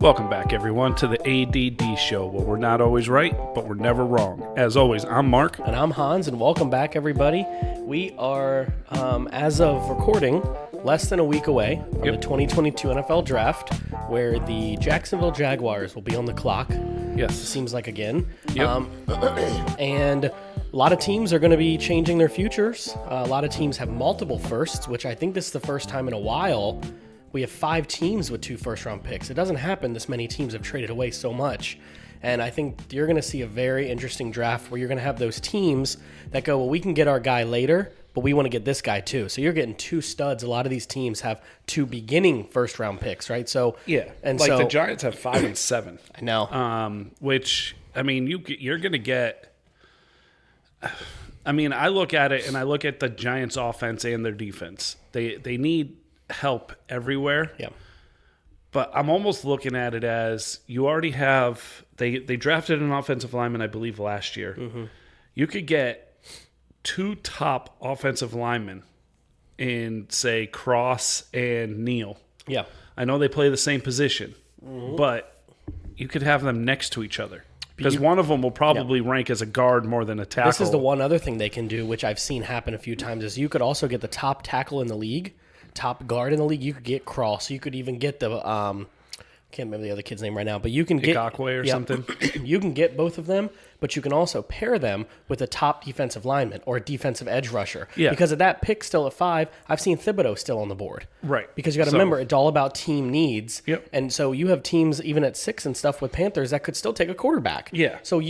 Welcome back, everyone, to the ADD Show, where we're not always right, but we're never wrong. As always, I'm Mark. And I'm Hans, and welcome back, everybody. We are, as of recording, less than a week away from the 2022 NFL Draft, where the Jacksonville Jaguars will be on the clock. Yes. It seems like again. Yep. And a lot of teams are going to be changing their futures. A lot of teams have multiple firsts, which I think this is the first time in a while we have 5 teams with 2 first-round picks. It doesn't happen this many teams have traded away so much. And I think you're going to see a very interesting draft where you're going to have those teams that go, well, we can get our guy later, but we want to get this guy too. So you're getting 2 studs. A lot of these teams have 2 beginning first-round picks, right? So Yeah, and like so, the Giants have 5 and 7. I know. Which, I mean, you're going to get... I mean, I look at it, and I look at the Giants' offense and their defense. They need help everywhere. Yeah. But I'm almost looking at it as you already have they drafted an offensive lineman, I believe, last year. Mm-hmm. You could get 2 top offensive linemen in, say, Cross and Neal. Yeah. I know they play the same position, but you could have them next to each other. Because one of them will probably rank as a guard more than a tackle. This is the one other thing they can do, which I've seen happen a few times, is you could also get the top tackle in the league, top guard in the league. You could get Cross. You could even get the can't remember the other kid's name right now, but you can get Igakwe or something. You can get both of them, but you can also pair them with a top defensive lineman or a defensive edge rusher. Yeah. Because of that pick still at 5, I've seen Thibodeau still on the board. Right. Because you got to remember, it's all about team needs. Yep. And so you have teams even at 6 and stuff with Panthers that could still take a quarterback. Yeah. So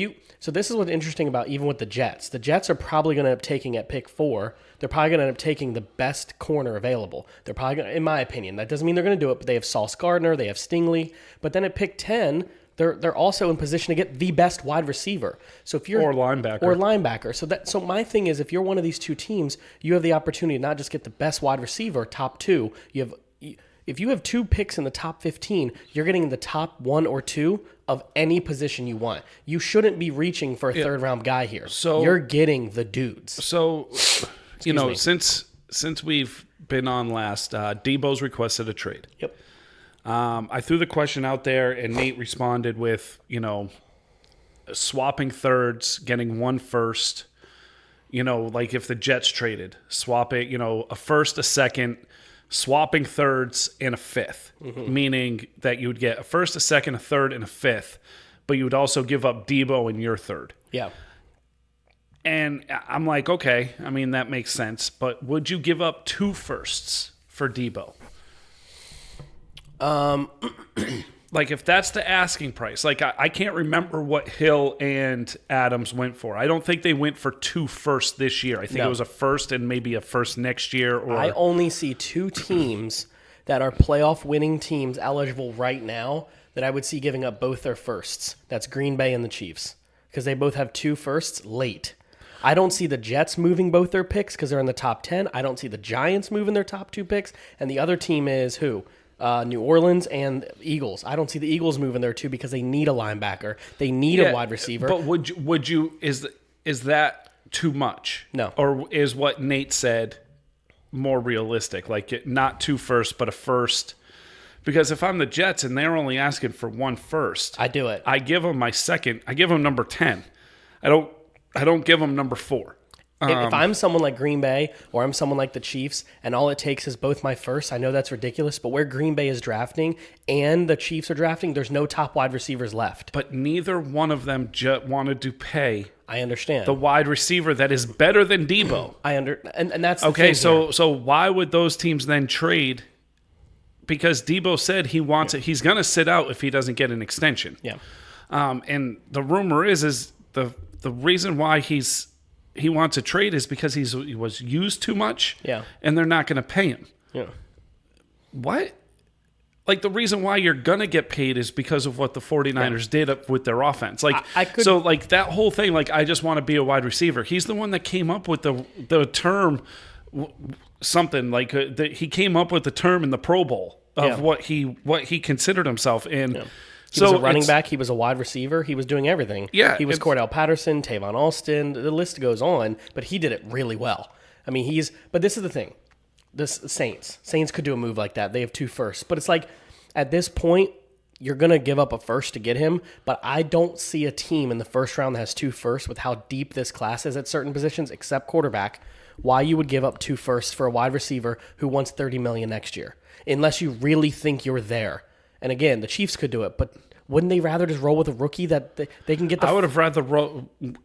this is what's interesting about even with the Jets. The Jets are probably going to end up taking at pick 4. They're probably going to end up taking the best corner available. They're probably going to, in my opinion, that doesn't mean they're going to do it, but they have Sauce Gardner, they have Stingley. But then at pick 10, they're also in position to get the best wide receiver. So if you're Or linebacker. So my thing is, if you're one of these 2 teams, you have the opportunity to not just get the best wide receiver, top 2. If you have 2 picks in the top 15, you're getting the top 1 or 2 of any position you want. You shouldn't be reaching for a third-round guy here. So you're getting the dudes. So, since we've been on last, Debo's requested a trade. Yep. I threw the question out there, and Nate responded with, swapping thirds, getting 1 first. Like if the Jets traded, swap it, a first, a second, swapping thirds, and a 5th. Mm-hmm. Meaning that you would get a first, a second, a third, and a 5th, but you would also give up Debo in your third. Yeah. And I'm like, okay, I mean, that makes sense. But would you give up 2 firsts for Debo? Like, if that's the asking price. Like, I can't remember what Hill and Adams went for. I don't think they went for 2 firsts this year. I think it was a first and maybe a first next year. Or I only see 2 teams that are playoff winning teams eligible right now that I would see giving up both their firsts. That's Green Bay and the Chiefs, because they both have 2 firsts late. I don't see the Jets moving both their picks because they're in the top 10. I don't see the Giants moving their top 2 picks. And the other team is who? New Orleans and Eagles. I don't see the Eagles moving there too because they need a linebacker. They need a wide receiver. But would you is that too much? No. Or is what Nate said more realistic? Like not 2 firsts, but a first. Because if I'm the Jets and they're only asking for 1 first, I do it. I give them my second. I give them number 10. I don't give them number 4. If I'm someone like Green Bay or I'm someone like the Chiefs and all it takes is both my firsts, I know that's ridiculous, but where Green Bay is drafting and the Chiefs are drafting, there's no top wide receivers left. But neither one of them wanted to pay. I understand. The wide receiver that is better than Debo. And that's the okay. thing So why would those teams then trade? Because Debo said he wants it. He's going to sit out if he doesn't get an extension. Yeah. And the rumor is the reason why he wants a trade is because he was used too much. Yeah. And they're not going to pay him. Yeah. What? Like, the reason why you're going to get paid is because of what the 49ers did up with their offense. Like, so like that whole thing, like, I just want to be a wide receiver. He's the one that came up with the term something like he came up with the term in the Pro Bowl of what he considered himself in. Yeah. He was a running back. He was a wide receiver. He was doing everything. Yeah. He was Cordell Patterson, Tavon Alston. The list goes on, but he did it really well. I mean, but this is the thing. The Saints could do a move like that. They have 2 firsts. But it's like, at this point, you're going to give up a first to get him, but I don't see a team in the first round that has 2 firsts with how deep this class is at certain positions, except quarterback, why you would give up 2 firsts for a wide receiver who wants $30 million next year, unless you really think you're there. And again, the Chiefs could do it, but wouldn't they rather just roll with a rookie that they can get the... I would have rather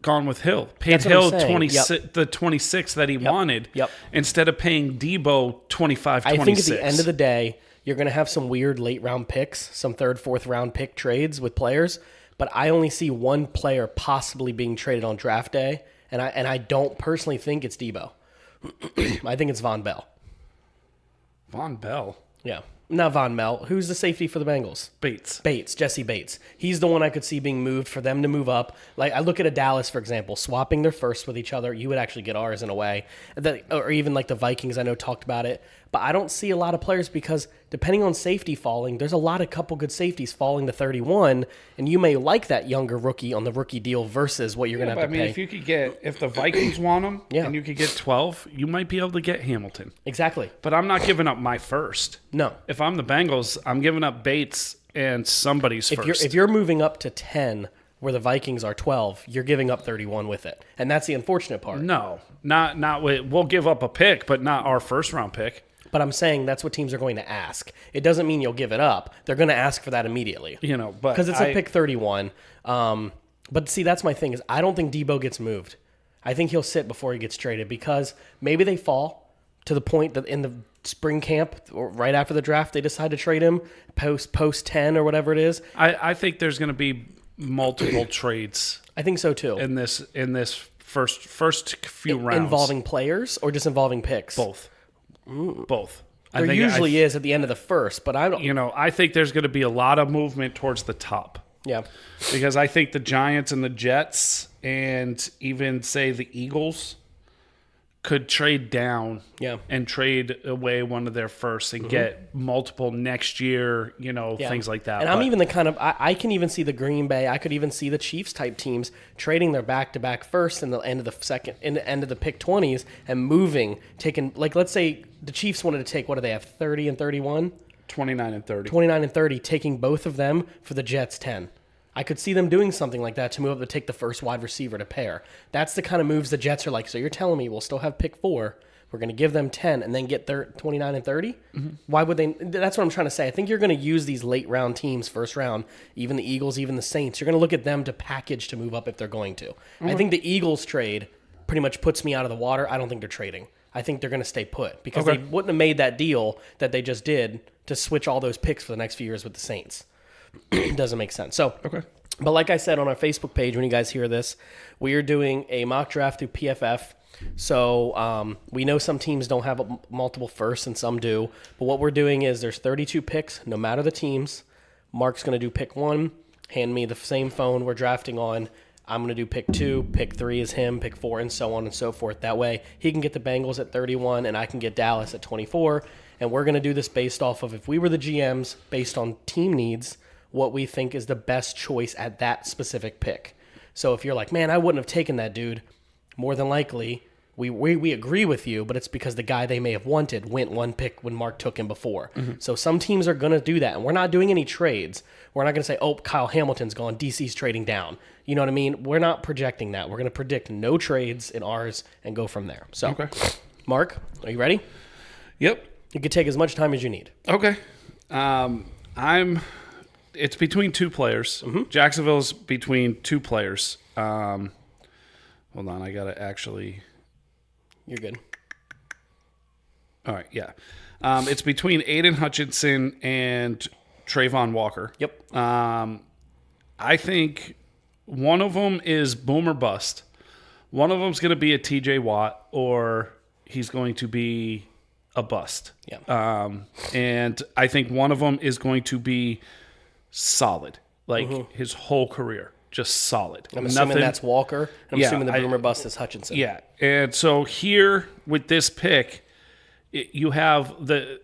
gone with Hill. Paid Hill 26, the 26 that he wanted instead of paying Debo 25, 26. I think at the end of the day, you're going to have some weird late-round picks, some third, fourth-round pick trades with players, but I only see one player possibly being traded on draft day, and I don't personally think it's Debo. I think it's Von Bell. Von Bell? Yeah. Not Von Mel. Who's the safety for the Bengals? Bates. Jesse Bates. He's the one I could see being moved for them to move up. Like, I look at a Dallas, for example, swapping their first with each other. You would actually get ours in a way. Or even like the Vikings, I know, talked about it. But I don't see a lot of players because depending on safety falling, there's a couple good safeties falling to 31, and you may like that younger rookie on the rookie deal versus what you're going to have to pay. If the Vikings want him and you could get 12, you might be able to get Hamilton. Exactly. But I'm not giving up my first. No. If I'm the Bengals, I'm giving up Bates and somebody's first. If you're moving up to 10 where the Vikings are 12, you're giving up 31 with it. And that's the unfortunate part. No. Not we'll give up a pick, but not our first round pick. But I'm saying that's what teams are going to ask. It doesn't mean you'll give it up. They're going to ask for that immediately. Because it's a pick 31. But see, that's my thing is I don't think Debo gets moved. I think he'll sit before he gets traded because maybe they fall to the point that in the spring camp or right after the draft they decide to trade him post 10 or whatever it is. I think there's going to be multiple trades. I think so too. In this first few rounds involving players or just involving picks. Both. Both. There usually is at the end of the first, but I don't. I think there's going to be a lot of movement towards the top. Yeah. Because I think the Giants and the Jets and even, say, the Eagles could trade down and trade away one of their firsts and get multiple next year, things like that. And I'm even the kind of, I can even see the Green Bay, I could even see the Chiefs type teams trading their back-to-back first in the end of the second, in the end of the pick 20s and moving, taking, like, let's say the Chiefs wanted to take, what do they have, 30 and 31? 29 and 30. 29 and 30, taking both of them for the Jets 10. I could see them doing something like that to move up to take the first wide receiver to pair. That's the kind of moves the Jets are like, so you're telling me we'll still have pick 4, we're going to give them 10 and then get 29 and 30? Mm-hmm. Why would they? That's what I'm trying to say. I think you're going to use these late round teams, first round, even the Eagles, even the Saints. You're going to look at them to package to move up if they're going to. Mm-hmm. I think the Eagles trade pretty much puts me out of the water. I don't think they're trading. I think they're going to stay put because they wouldn't have made that deal that they just did to switch all those picks for the next few years with the Saints. It doesn't make sense. So, but like I said on our Facebook page, when you guys hear this, we are doing a mock draft through PFF. So we know some teams don't have multiple firsts and some do. But what we're doing is there's 32 picks, no matter the teams. Mark's going to do pick 1, hand me the same phone we're drafting on. I'm going to do pick 2, pick 3 is him, pick 4, and so on and so forth. That way he can get the Bengals at 31 and I can get Dallas at 24. And we're going to do this based off of if we were the GMs, based on team needs, what we think is the best choice at that specific pick. So if you're like, man, I wouldn't have taken that dude, more than likely we agree with you, but it's because the guy they may have wanted went one pick when Mark took him before. Mm-hmm. So some teams are going to do that, and we're not doing any trades. We're not going to say, oh, Kyle Hamilton's gone, DC's trading down. You know what I mean? We're not projecting that. We're going to predict no trades in ours and go from there. So, Mark, are you ready? Yep. You can take as much time as you need. Okay. It's between 2 players. Mm-hmm. Jacksonville's between 2 players. Hold on, I got to actually... You're good. All right, yeah. It's between Aiden Hutchinson and Trayvon Walker. Yep. I think one of them is boom or bust. One of them's going to be a TJ Watt, or he's going to be a bust. Yeah. And I think one of them is going to be solid, like his whole career. Just solid. I'm assuming that's Walker. I'm assuming the boomer bust is Hutchinson. Yeah, and so here with this pick, you have to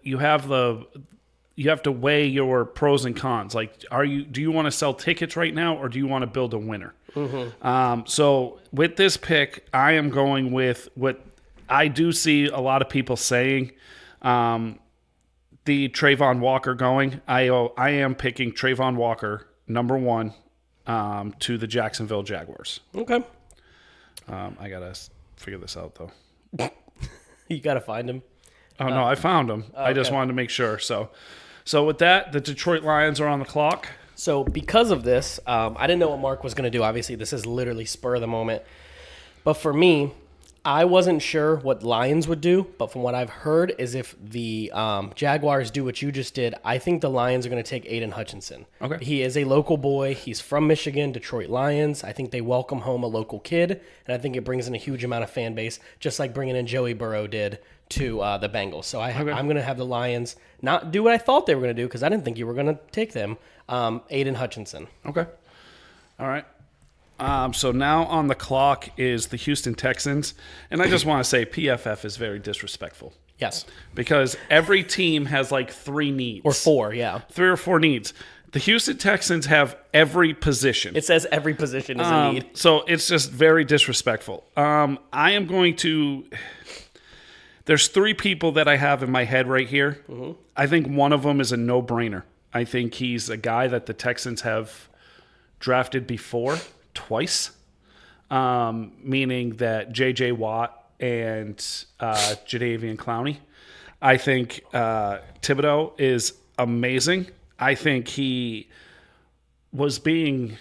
weigh your pros and cons. Like, do you want to sell tickets right now, or do you want to build a winner? Mm-hmm. So with this pick, I am going with what I do see a lot of people saying. the Trayvon Walker going. I am picking Trayvon Walker, number 1, to the Jacksonville Jaguars. Okay. I got to figure this out, though. You got to find him. Oh, no, I found him. I just wanted to make sure. So with that, the Detroit Lions are on the clock. So because of this, I didn't know what Mark was going to do. Obviously, this is literally spur of the moment. But for me, I wasn't sure what Lions would do. But from what I've heard is if the Jaguars do what you just did, I think the Lions are going to take Aiden Hutchinson. Okay. He is a local boy. He's from Michigan, Detroit Lions. I think they welcome home a local kid. And I think it brings in a huge amount of fan base, just like bringing in Joey Burrow did to the Bengals. So I'm going to have the Lions not do what I thought they were going to do because I didn't think you were going to take them. Aiden Hutchinson. Okay. All right. So now on the clock is the Houston Texans. And I just want to say PFF is very disrespectful. Yes. Because every team has like 3 needs. Or 4, yeah. 3 or 4 needs. The Houston Texans have every position. It says every position is a need. So it's just very disrespectful. I am going to... There's 3 people that I have in my head right here. Mm-hmm. I think one of them is a no-brainer. I think he's a guy that the Texans have drafted before, twice, meaning that J.J. Watt and Jadeveon Clowney. I think Thibodeau is amazing. I think he was being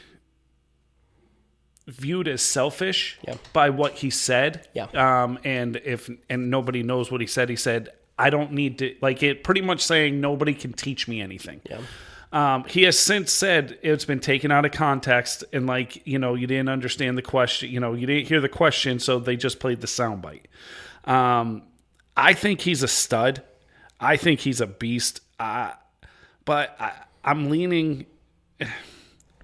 viewed as selfish by what he said. Yeah. And nobody knows what he said. He said, I don't need to, like, it pretty much saying nobody can teach me anything. Yeah. He has since said it's been taken out of context and, like, you didn't understand the question, you didn't hear the question, so they just played the soundbite. I think he's a stud. I think he's a beast. But I'm leaning,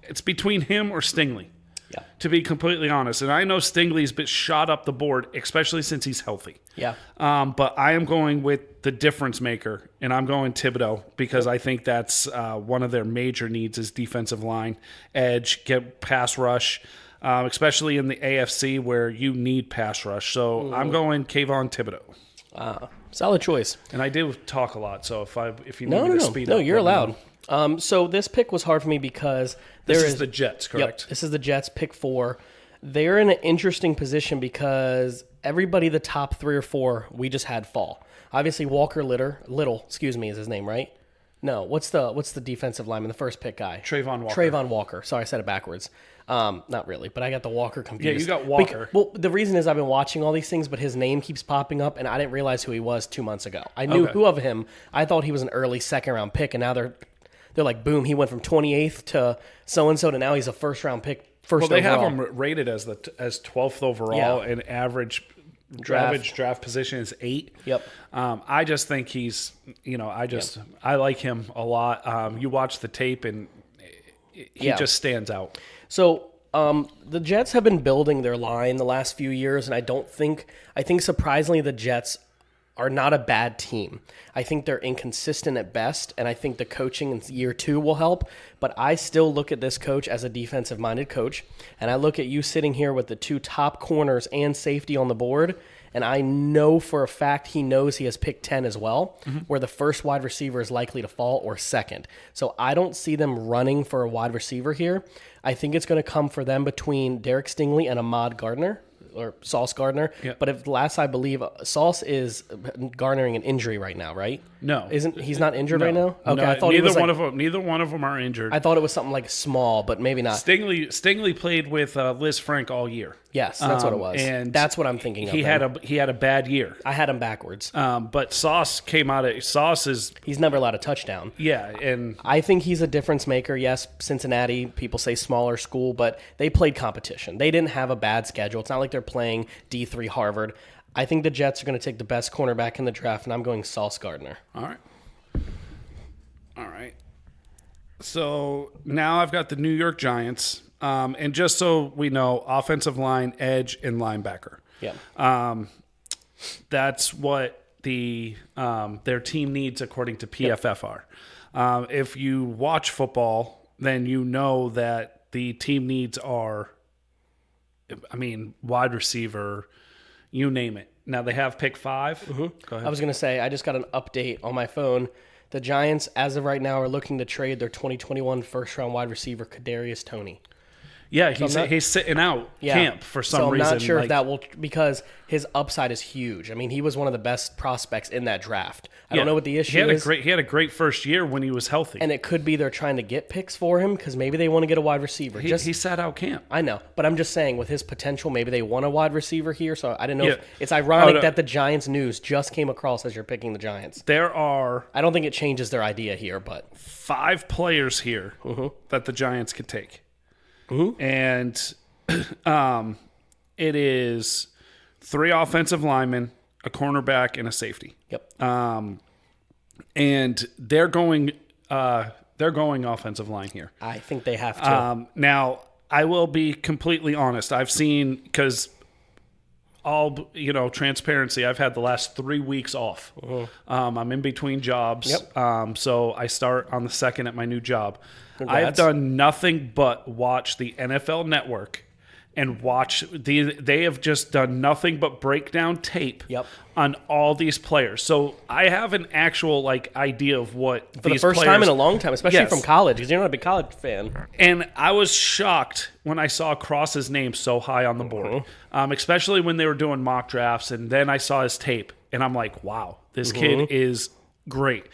it's between him or Stingley. Yeah. To be completely honest. And I know Stingley's been shot up the board, especially since he's healthy. Yeah. But I am going with the difference maker, and I'm going Thibodeau because I think that's one of their major needs is defensive line, edge, get pass rush, especially in the AFC where you need pass rush. So I'm going Kayvon Thibodeau. Solid choice. And I do talk a lot, so if you need me to speed up. No, you're allowed. So this pick was hard for me because this is the Jets, correct? Yep, this is the Jets, pick 4. They're in an interesting position because everybody, the top 3 or 4, we just had fall. Obviously, Walker Little, is his name, right? No, what's the defensive lineman, the first pick guy? Trayvon Walker. Trayvon Walker. Sorry, I said it backwards. Not really, but I got the Walker confused. Yeah, you got Walker. Well, the reason is I've been watching all these things, but his name keeps popping up, and I didn't realize who he was 2 months ago. I knew who of him. I thought he was an early second-round pick, and now they're like, boom, he went from 28th to so-and-so to now he's a first-round pick, overall. They have him rated as 12th overall, and average draft position is 8. Yep. I just think he's, I like him a lot. You watch the tape, and he just stands out. So the Jets have been building their line the last few years, and I think surprisingly the Jets are not a bad team. I think they're inconsistent at best, and I think the coaching in year 2 will help. But I still look at this coach as a defensive-minded coach, and I look at you sitting here with the 2 top corners and safety on the board, and I know for a fact he knows he has picked 10 as well, where the first wide receiver is likely to fall or second. So I don't see them running for a wide receiver here. I think it's going to come for them between Derek Stingley and Ahmad Gardner. Or Sauce Gardner, but if last I believe, Sauce is garnering an injury right now, right? No, he's not injured right now. Okay, no, I thought neither one of them are injured. I thought it was something like small, but maybe not. Stingley played with Liz Frank all year. Yes, that's what it was, and that's what I'm thinking of. He had a bad year. I had him backwards. But Sauce came out of he's never allowed a touchdown. Yeah, and I think he's a difference maker. Yes, Cincinnati, people say smaller school, but they played competition. They didn't have a bad schedule. It's not like they're playing D3 Harvard. I think the Jets are going to take the best cornerback in the draft, and I'm going Sauce Gardner. All right. So now I've got the New York Giants. And just so we know, offensive line, edge, and linebacker. Yeah. That's what their team needs according to PFF are. If you watch football, then you know that the team needs are, wide receiver, you name it. Now they have pick 5. Mm-hmm. Go ahead. I was going to say, I just got an update on my phone. The Giants, as of right now, are looking to trade their 2021 first-round wide receiver, Kadarius Toney. Yeah, he's sitting out camp for some reason. So I'm not sure if that will, because his upside is huge. I mean, he was one of the best prospects in that draft. I don't know what the issue is. He had a great first year when he was healthy. And it could be they're trying to get picks for him because maybe they want to get a wide receiver. He sat out camp. I know, but I'm just saying with his potential, maybe they want a wide receiver here. So I didn't know if it's ironic that the Giants news just came across as you're picking the Giants. I don't think it changes their idea here, but 5 players here that the Giants could take. And it is 3 offensive linemen, a cornerback, and a safety. Yep. And they're going offensive line here. I think they have to. Now, I will be completely honest. I've seen, because transparency, I've had the last 3 weeks off. I'm in between jobs. Yep. So I start on the 2nd at my new job. Congrats. I've done nothing but watch the NFL Network and watch they have just done nothing but break down tape on all these players. So I have an actual idea of what for the first time in a long time, especially from college, because you're not a big college fan. And I was shocked when I saw Cross's name so high on the board, especially when they were doing mock drafts. And then I saw his tape, and I'm like, wow, this kid is great.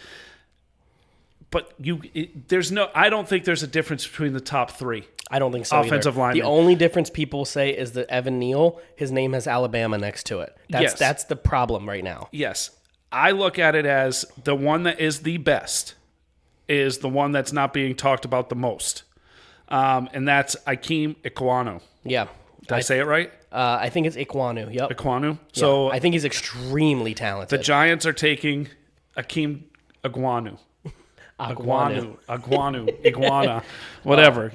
But I don't think there's a difference between the top 3. I don't think so offensive either. linemen. The only difference people say is that Evan Neal, his name has Alabama next to it. That's the problem right now. Yes. I look at it as the one that is the best is the one that's not being talked about the most. And that's Ikem Ekwonu. Yeah. Did I say it right? I think it's Ekwonu. Yep. Ekwonu. Yeah. So I think he's extremely talented. The Giants are taking Ikem Ekwonu. Iguana, whatever,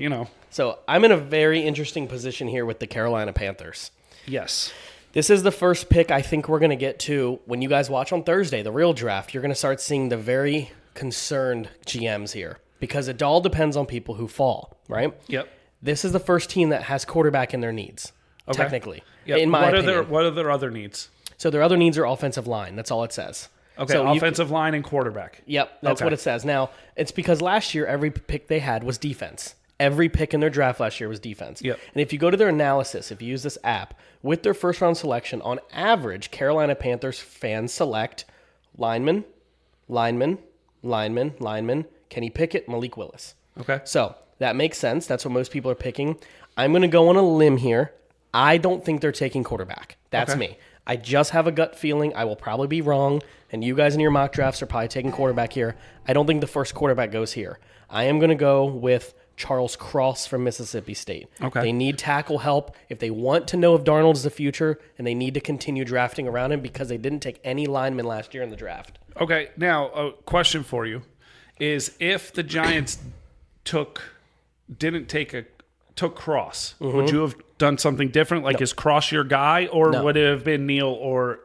So I'm in a very interesting position here with the Carolina Panthers. Yes. This is the first pick I think we're going to get to when you guys watch on Thursday, the real draft. You're going to start seeing the very concerned GMs here because it all depends on people who fall, right? Yep. This is the first team that has quarterback in their needs, technically, in my opinion. What are their other needs? So their other needs are offensive line. That's all it says. Okay, so offensive line and quarterback. Yep, that's what it says. Now, it's because last year, every pick they had was defense. Every pick in their draft last year was defense. Yep. And if you go to their analysis, if you use this app, with their first-round selection, on average, Carolina Panthers fans select lineman, Kenny Pickett, Malik Willis. Okay. So that makes sense. That's what most people are picking. I'm going to go on a limb here. I don't think they're taking quarterback. That's me. I just have a gut feeling. I will probably be wrong, and you guys in your mock drafts are probably taking quarterback here. I don't think the first quarterback goes here. I am going to go with Charles Cross from Mississippi State. Okay. They need tackle help. If they want to know if Darnold's the future, and they need to continue drafting around him because they didn't take any linemen last year in the draft. Okay, now a question for you is if the Giants took Cross, would you have done something different? Like, is Cross your guy, or would it have been Neal or...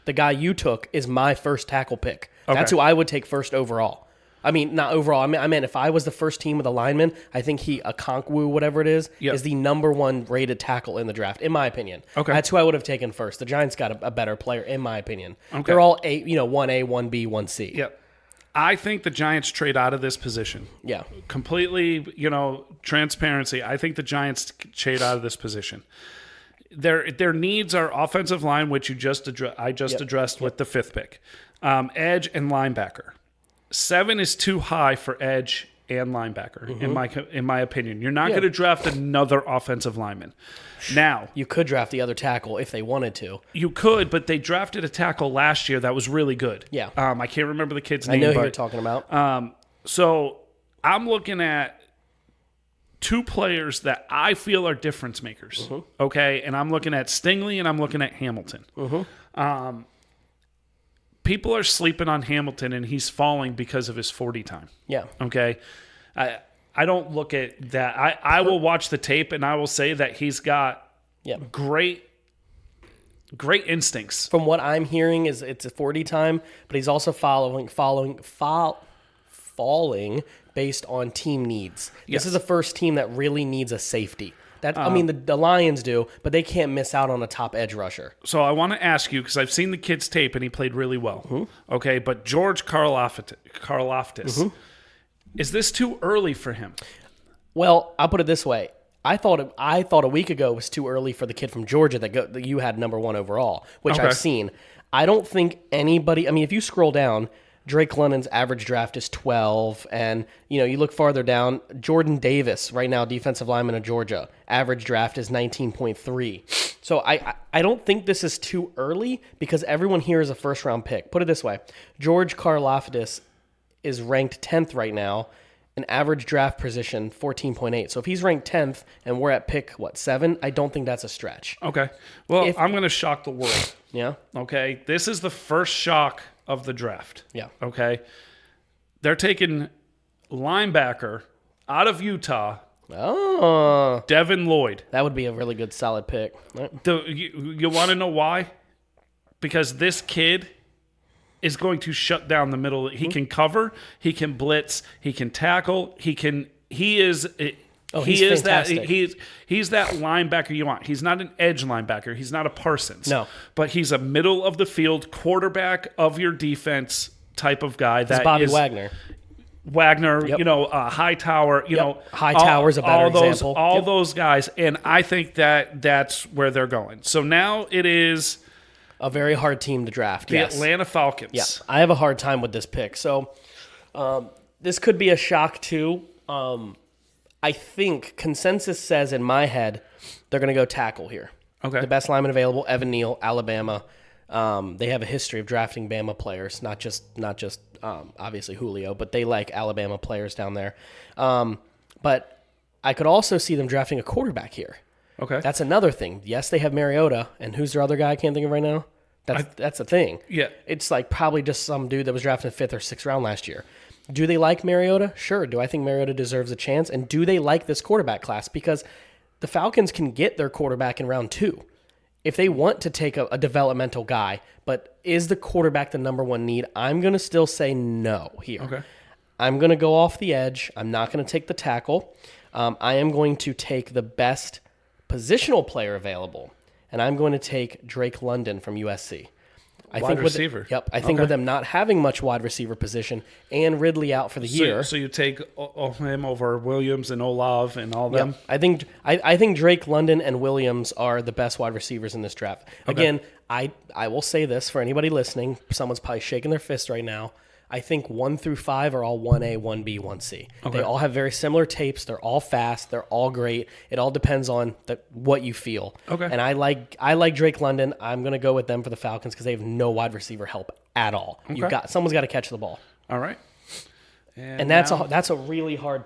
The guy you took is my first tackle pick. That's who I would take first overall. I mean, not overall. I mean, if I was the first team with a lineman, I think Okonkwo, whatever it is the number 1 rated tackle in the draft, in my opinion. Okay. That's who I would have taken first. The Giants got a better player, in my opinion. Okay. They're all 1A, 1B, 1C. Yep. I think the Giants trade out of this position. Yeah. Completely, transparency. I think the Giants trade out of this position. Their needs are offensive line, which I just addressed with the 5th pick. Edge and linebacker. 7 is too high for edge and linebacker, in my opinion. You're not going to draft another offensive lineman. Now, you could draft the other tackle if they wanted to. You could, but they drafted a tackle last year that was really good. Yeah. I can't remember the kid's name. I know who you're talking about. So I'm looking at 2 players that I feel are difference makers. Okay, and I'm looking at Stingley and I'm looking at Hamilton. People are sleeping on Hamilton, and he's falling because of his 40 time. Yeah. Okay. I don't look at that. I will watch the tape, and I will say that he's got great instincts. From what I'm hearing, is it's a 40 time, but he's also falling based on team needs. This is the first team that really needs a safety. The Lions do, but they can't miss out on a top edge rusher. So I want to ask you, because I've seen the kid's tape and he played really well. Mm-hmm. Okay, but George Karlaftis, is this too early for him? Well, I'll put it this way. I thought a week ago was too early for the kid from Georgia that you had number 1 overall, which I've seen. I don't think anybody. I mean, if you scroll down, Drake London's average draft is 12, and you look farther down. Jordan Davis, right now, defensive lineman of Georgia, average draft is 19.3. So I don't think this is too early because everyone here is a first round pick. Put it this way: George Karlaftis is ranked 10th right now. An average draft position, 14.8. So if he's ranked 10th and we're at pick, 7, I don't think that's a stretch. Okay. Well, I'm going to shock the world. Yeah. Okay. This is the first shock of the draft. Yeah. Okay. They're taking linebacker out of Utah. Oh. Devin Lloyd. That would be a really good solid pick. Right. You want to know why? Because this kid is going to shut down the middle. He can cover, he can blitz, he can tackle, he's fantastic. He's that linebacker you want. He's not an edge linebacker. He's not a Parsons. No. But he's a middle of the field quarterback of your defense type of guy. That's Bobby Wagner. Yep. Hightower, Hightower's a better example. All those guys, and I think that's where they're going. So now it is a very hard team to draft. The Atlanta Falcons. Yeah, I have a hard time with this pick. So this could be a shock too. I think consensus says in my head they're going to go tackle here. Okay. The best lineman available, Evan Neal, Alabama. They have a history of drafting Bama players, not just obviously Julio, but they like Alabama players down there. But I could also see them drafting a quarterback here. Okay. That's another thing. Yes, they have Mariota, and who's their other guy I can't think of right now? That's a thing. Yeah. It's like probably just some dude that was drafted in the 5th or 6th round last year. Do they like Mariota? Sure. Do I think Mariota deserves a chance? And do they like this quarterback class? Because the Falcons can get their quarterback in round 2 if they want to take a developmental guy. But is the quarterback the number 1 need? I'm going to still say no here. Okay. I'm going to go off the edge. I'm not going to take the tackle. I am going to take the best positional player available, and I'm going to take Drake London from USC. I think receiver. I think with them not having much wide receiver position and Ridley out for the year. So you take him over Williams and Olave and all them? Yep. I think Drake London and Williams are the best wide receivers in this draft. Okay. Again, I will say this for anybody listening. Someone's probably shaking their fist right now. I think 1 through 5 are all 1A, 1B, 1C. Okay. They all have very similar tapes. They're all fast. They're all great. It all depends on what you feel. Okay. And I like Drake London. I'm going to go with them for the Falcons because they have no wide receiver help at all. Okay. Someone's got to catch the ball. All right. And that's a really hard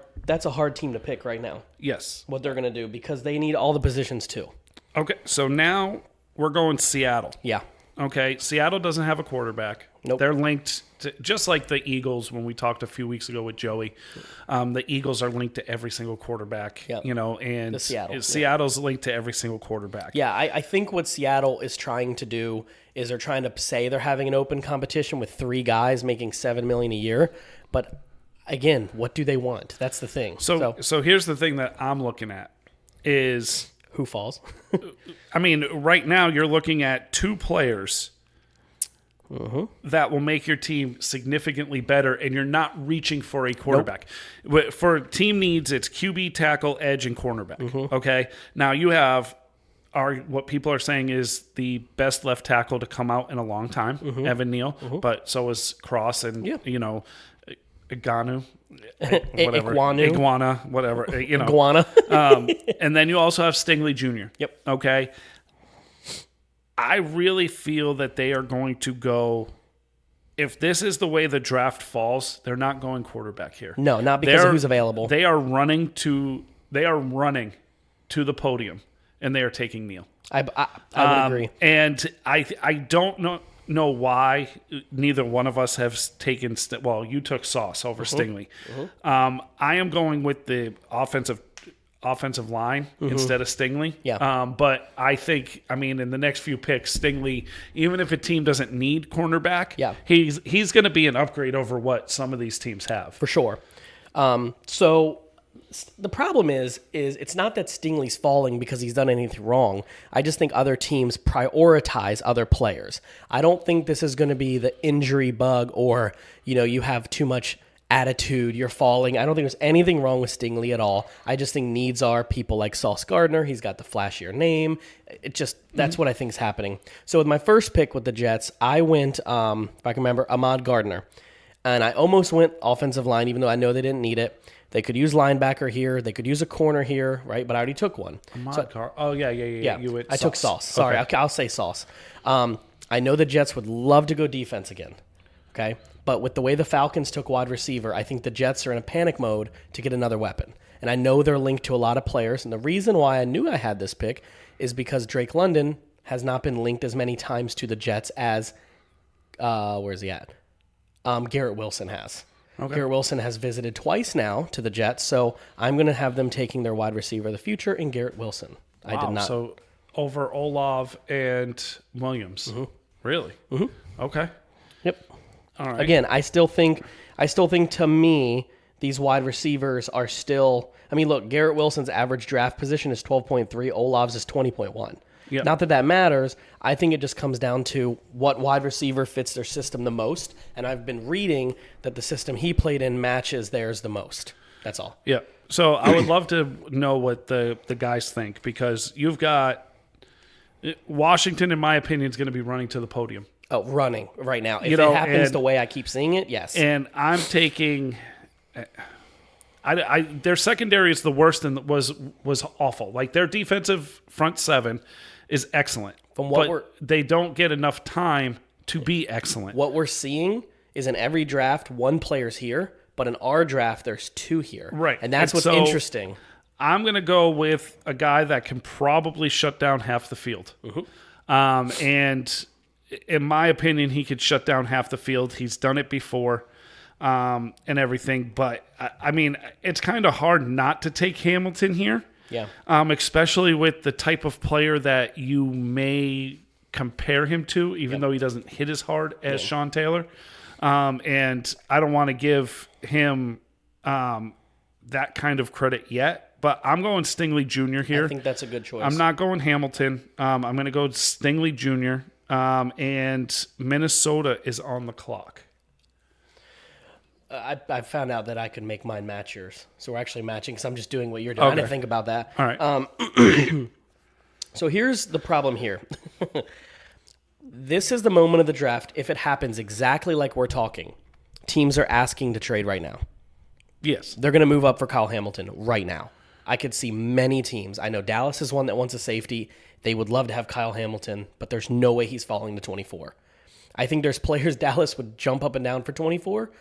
team to pick right now. Yes. What they're going to do because they need all the positions too. Okay. So now we're going Seattle. Yeah. Okay. Seattle doesn't have a quarterback. Nope. They're linked to, just like the Eagles when we talked a few weeks ago with Joey. The Eagles are linked to every single quarterback, yep. And Seattle's linked to every single quarterback. Yeah, I think what Seattle is trying to do is they're trying to say they're having an open competition with 3 guys making $7 million a year. But again, what do they want? That's the thing. So here's the thing that I'm looking at is who falls. I mean, right now you're looking at 2 players that will make your team significantly better, and you're not reaching for a quarterback. Nope. For team needs, it's QB, tackle, edge, and cornerback. Okay? Now you have what people are saying is the best left tackle to come out in a long time, Evan Neal, but so is Cross and, Iganu. Iguana, whatever. Iguana. And then you also have Stingley Jr. Yep. Okay? I really feel that they are going to go. If this is the way the draft falls, they're not going quarterback here. No, not because of who's available. They are running to the podium, and they are taking Neal. I would agree. And I don't know why neither one of us have taken. You took Sauce over Stingley. I am going with the offensive line instead of Stingley. Yeah. But I think, in the next few picks, Stingley, even if a team doesn't need cornerback, he's going to be an upgrade over what some of these teams have. For sure. So the problem is it's not that Stingley's falling because he's done anything wrong. I just think other teams prioritize other players. I don't think this is going to be the injury bug or, you have too much attitude, you're falling. I don't think there's anything wrong with Stingley at all. I just think needs are people like Sauce Gardner. He's got the flashier name. That's what I think is happening. So with my first pick with the Jets, I went, if I can remember, Ahmad Gardner. And I almost went offensive line, even though I know they didn't need it. They could use linebacker here. They could use a corner here, right? But I already took one. Yeah. You went I took Sauce. Sorry, okay. I'll say Sauce. I know the Jets would love to go defense again, okay? But with the way the Falcons took wide receiver, I think the Jets are in a panic mode to get another weapon. And I know they're linked to a lot of players. And the reason why I knew I had this pick is because Drake London has not been linked as many times to the Jets as, where's he at? Garrett Wilson has. Okay. Garrett Wilson has visited twice now to the Jets, so I'm going to have them taking their wide receiver of the future in Garrett Wilson. Wow, I did not. So over Olave and Williams. Mm-hmm. Really? Mm-hmm. Okay. Yep. All right. Again, I still think to me, these wide receivers are still, look, Garrett Wilson's average draft position is 12.3, Olave's is 20.1. Yep. Not that matters. I think it just comes down to what wide receiver fits their system the most. And I've been reading that the system he played in matches theirs the most. That's all. Yeah. So I would love to know what the guys think, because you've got Washington, in my opinion, is going to be running to the podium. Oh, running right now. If it happens the way I keep seeing it, yes. And I'm taking their secondary is the worst and was awful. Like, their defensive front seven is excellent. They don't get enough time to be excellent. What we're seeing is in every draft, one player's here, but in our draft, there's two here. Right. And that's what's interesting. I'm going to go with a guy that can probably shut down half the field. Mm-hmm. And in my opinion, he could shut down half the field. He's done it before and everything. But, it's kind of hard not to take Hamilton here. Yeah. Especially with the type of player that you may compare him to, even though he doesn't hit as hard as Sean Taylor. And I don't want to give him that kind of credit yet. But I'm going Stingley Jr. here. I think that's a good choice. I'm not going Hamilton. I'm going to go Stingley Jr. And Minnesota is on the clock. I found out that I could make mine match yours. So we're actually matching because I'm just doing what you're doing. Okay. I didn't think about that. All right. So here's the problem here. This is the moment of the draft. If it happens exactly like we're talking, teams are asking to trade right now. Yes. They're going to move up for Kyle Hamilton right now. I could see many teams. I know Dallas is one that wants a safety. They would love to have Kyle Hamilton, but there's no way he's falling to 24. I think there's players Dallas would jump up and down for 24,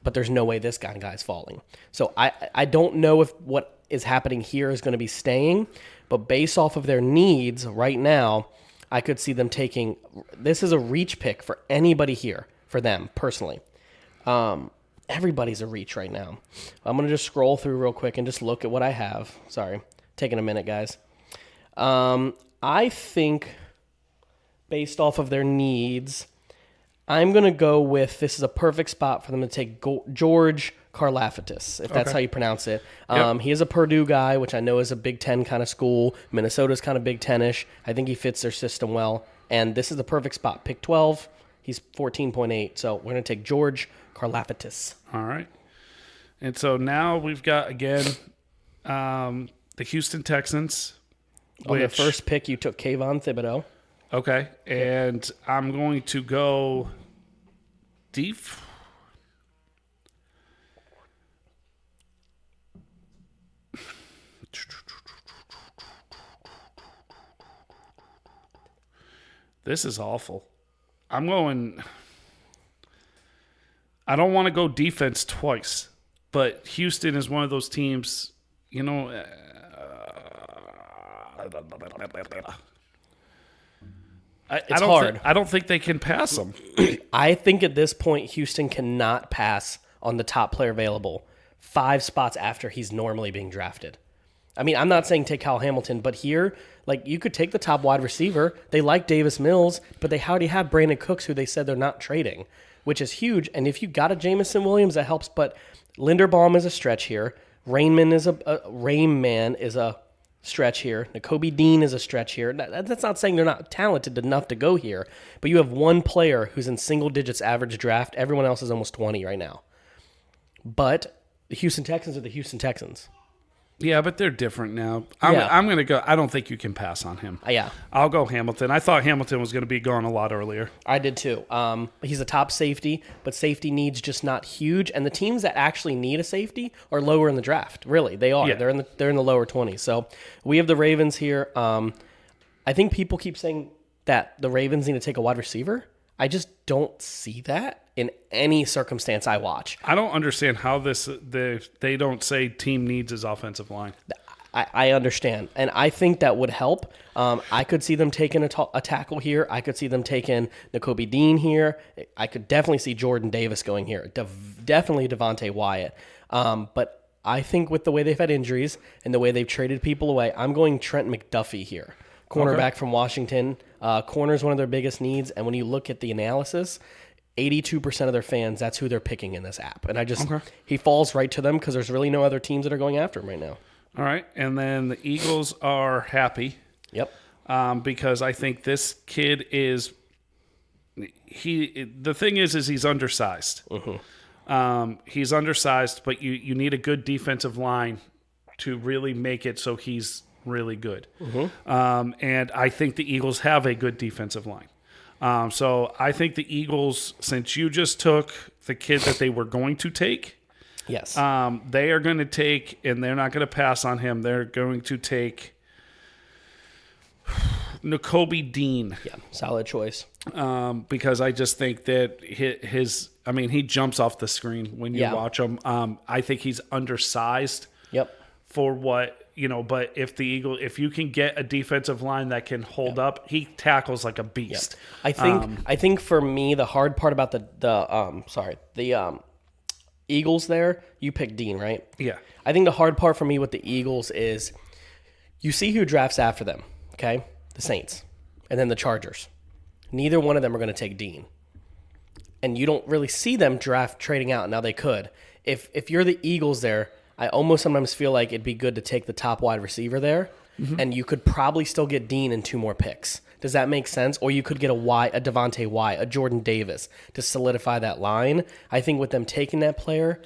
but there's no way this guy's falling. So I don't know if what is happening here is going to be staying, but based off of their needs right now, I could see them taking – this is a reach pick for anybody here, for them personally. Everybody's a reach right now. I'm going to just scroll through real quick and just look at what I have. Sorry. Taking a minute, guys. I think based off of their needs, I'm going to go with, this is a perfect spot for them to take George Karlaftis, if that's how you pronounce it. He is a Purdue guy, which I know is a Big Ten kind of school. Minnesota's kind of Big Ten-ish. I think he fits their system well. And this is the perfect spot. Pick 12. He's 14.8. So we're going to take George Karlaftis. All right. And so now we've got, again, the Houston Texans. On the first pick, you took Kayvon Thibodeau. Okay. And I'm going to go deep. This is awful. I don't want to go defense twice, but Houston is one of those teams, It's hard. I don't think they can pass them. I think at this point, Houston cannot pass on the top player available 5 spots after he's normally being drafted. I'm not saying take Kyle Hamilton, but here, you could take the top wide receiver. They like Davis Mills, but they already have Brandon Cooks, who they said they're not trading, which is huge. And if you got a Jamison Williams, that helps. But Linderbaum is a stretch here. Rainman is a stretch here. Nakobe Dean is a stretch here. That's not saying they're not talented enough to go here, but you have one player who's in single digits average draft. Everyone else is almost 20 right now. But the Houston Texans are the Houston Texans. Yeah, but they're different now. I'm going to go. I don't think you can pass on him. Yeah. I'll go Hamilton. I thought Hamilton was going to be gone a lot earlier. I did too. He's a top safety, but safety needs just not huge. And the teams that actually need a safety are lower in the draft. Really, they are. Yeah. They're in the lower 20s. So we have the Ravens here. I think people keep saying that the Ravens need to take a wide receiver. I just don't see that in any circumstance I watch. I don't understand how they don't say team needs his offensive line. I understand, and I think that would help. I could see them taking a tackle here. I could see them taking Nakobe Dean here. I could definitely see Jordan Davis going here. Definitely Devontae Wyatt. But I think with the way they've had injuries and the way they've traded people away, I'm going Trent McDuffie here. Cornerback from Washington. Corner is one of their biggest needs, and when you look at the analysis, 82% of their fans, that's who they're picking in this app. And he falls right to them because there's really no other teams that are going after him right now. All right. And then the Eagles are happy. Yep. Because I think this kid is the thing is he's undersized. Mm-hmm. He's undersized, but you need a good defensive line to really make it so he's really good. Mm-hmm. And I think the Eagles have a good defensive line. So I think the Eagles, since you just took the kid that they were going to take, yes, they are going to take, and they're not going to pass on him. They're going to take Nakobe Dean. Yeah, solid choice. Because I just think that he jumps off the screen when you watch him. I think he's undersized. Yep. For what. But if you can get a defensive line that can hold up, he tackles like a beast. I think for me the hard part about the Eagles there, you picked Dean, right? Yeah. I think the hard part for me with the Eagles is you see who drafts after them, okay? The Saints and then the Chargers. Neither one of them are going to take Dean. And you don't really see them trading out. Now they could. If you're the Eagles there, I almost sometimes feel like it'd be good to take the top wide receiver there, and you could probably still get Dean in 2 more picks. Does that make sense? Or you could get a Devontae Wyatt, a Jordan Davis to solidify that line. I think with them taking that player,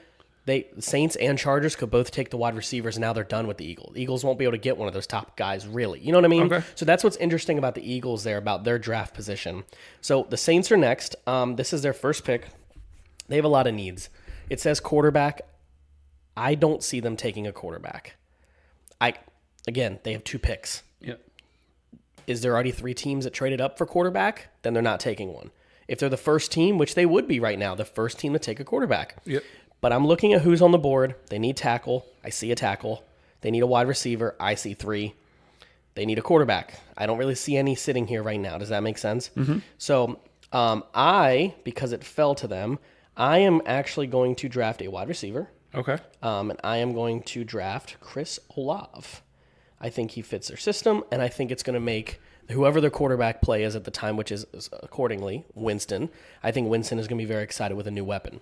Saints and Chargers could both take the wide receivers, and now they're done with the Eagles. The Eagles won't be able to get one of those top guys, really. You know what I mean? Okay. So that's what's interesting about the Eagles there, about their draft position. So the Saints are next. This is their first pick. They have a lot of needs. It says quarterback. I don't see them taking a quarterback. Again, they have 2 picks. Yep. Is there already 3 teams that traded up for quarterback? Then they're not taking one. If they're the first team, which they would be right now, the first team to take a quarterback. Yep. But I'm looking at who's on the board. They need tackle. I see a tackle. They need a wide receiver. I see 3. They need a quarterback. I don't really see any sitting here right now. Does that make sense? Mm-hmm. So because it fell to them, I am actually going to draft a wide receiver. Okay. And I am going to draft Chris Olave. I think he fits their system, and I think it's going to make whoever their quarterback play is at the time, which is accordingly Winston. I think Winston is going to be very excited with a new weapon.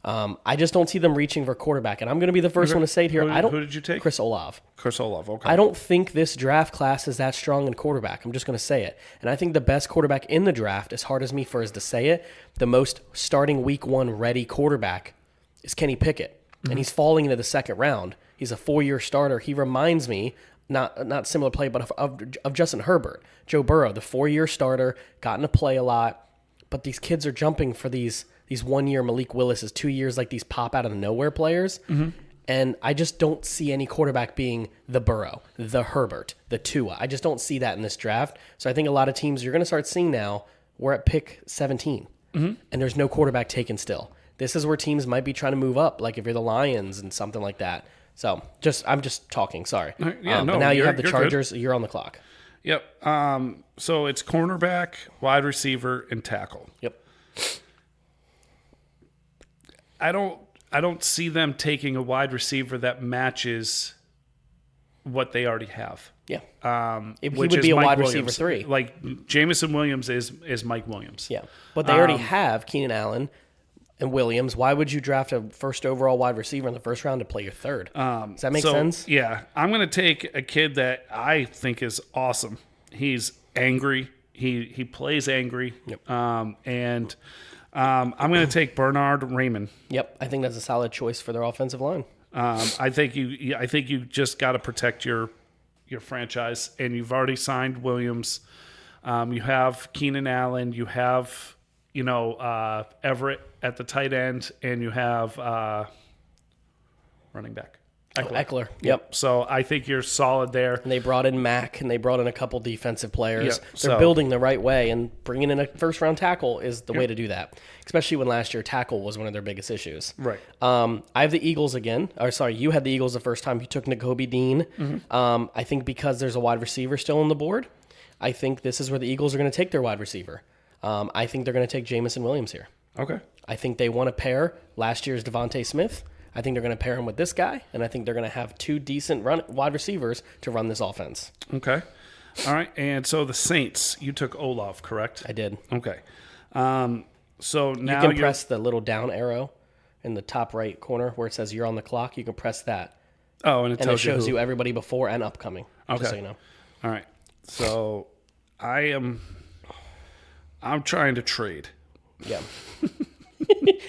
I just don't see them reaching for a quarterback, and I'm going to be the first one to say it here. Who did you take? Chris Olave. Chris Olave, okay. I don't think this draft class is that strong in quarterback. I'm just going to say it. And I think the best quarterback in the draft, as hard as me for is to say it, the most starting week 1 ready quarterback is Kenny Pickett. And he's falling into the second round. He's a 4-year starter. He reminds me, not similar play, but of Justin Herbert. Joe Burrow, the 4-year starter, gotten to play a lot. But these kids are jumping for these 1-year Malik Willis's, 2 years, like these pop out of nowhere players. Mm-hmm. And I just don't see any quarterback being the Burrow, the Herbert, the Tua. I just don't see that in this draft. So I think a lot of teams you're going to start seeing now, we're at pick 17. Mm-hmm. And there's no quarterback taken still. This is where teams might be trying to move up, like if you're the Lions and something like that. So I'm just talking. Sorry. But now you have the Chargers. Good. You're on the clock. Yep. So it's cornerback, wide receiver, and tackle. Yep. I don't see them taking a wide receiver that matches what they already have. Yeah. He would be a wide receiver 3. Like Jameson Williams is Mike Williams. Yeah. But they already have Keenan Allen and Williams. Why would you draft a first overall wide receiver in the first round to play your third? Does that make sense? Yeah. I'm going to take a kid that I think is awesome. He's angry. He plays angry. Yep. I'm going to take Bernard Raymond. Yep. I think that's a solid choice for their offensive line. I think you just got to protect your franchise, and you've already signed Williams. You have Keenan Allen. You have Everett at the tight end, and you have running back Eckler. Yep. So I think you're solid there. And they brought in Mack, and they brought in a couple defensive players. Yep. They're building the right way, and bringing in a first-round tackle is the way to do that, especially when last year tackle was one of their biggest issues. Right. I have the Eagles again. Or sorry, you had the Eagles the first time. You took Nakobe Dean. Mm-hmm. I think because there's a wide receiver still on the board, I think this is where the Eagles are going to take their wide receiver. I think they're going to take Jamison Williams here. Okay. I think they want to pair last year's Devontae Smith. I think they're going to pair him with this guy, and I think they're going to have two decent wide receivers to run this offense. Okay. All right. And so the Saints, you took Olaf, correct? I did. Okay. So now you can press the little down arrow in the top right corner where it says you're on the clock. You can press that. Oh, and it shows you everybody before and upcoming. Okay. Just so you know. All right. So I'm trying to trade. Yeah.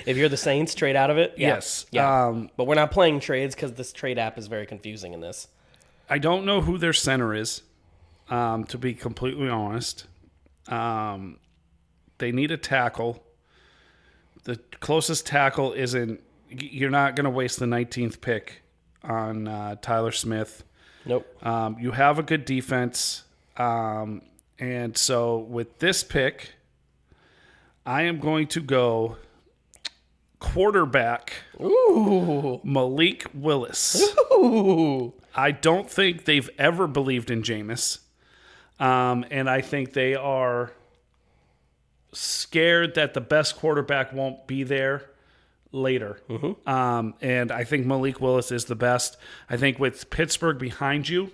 If you're the Saints, trade out of it? Yeah. Yes. Yeah. But we're not playing trades because this trade app is very confusing in this. I don't know who their center is, to be completely honest. They need a tackle. The closest tackle isn't... You're not going to waste the 19th pick on Tyler Smith. Nope. You have a good defense. And so with this pick, I am going to go... quarterback, Malik Willis. Ooh. I don't think they've ever believed in Jameis. And I think they are scared that the best quarterback won't be there later. Mm-hmm. And I think Malik Willis is the best. I think with Pittsburgh behind you,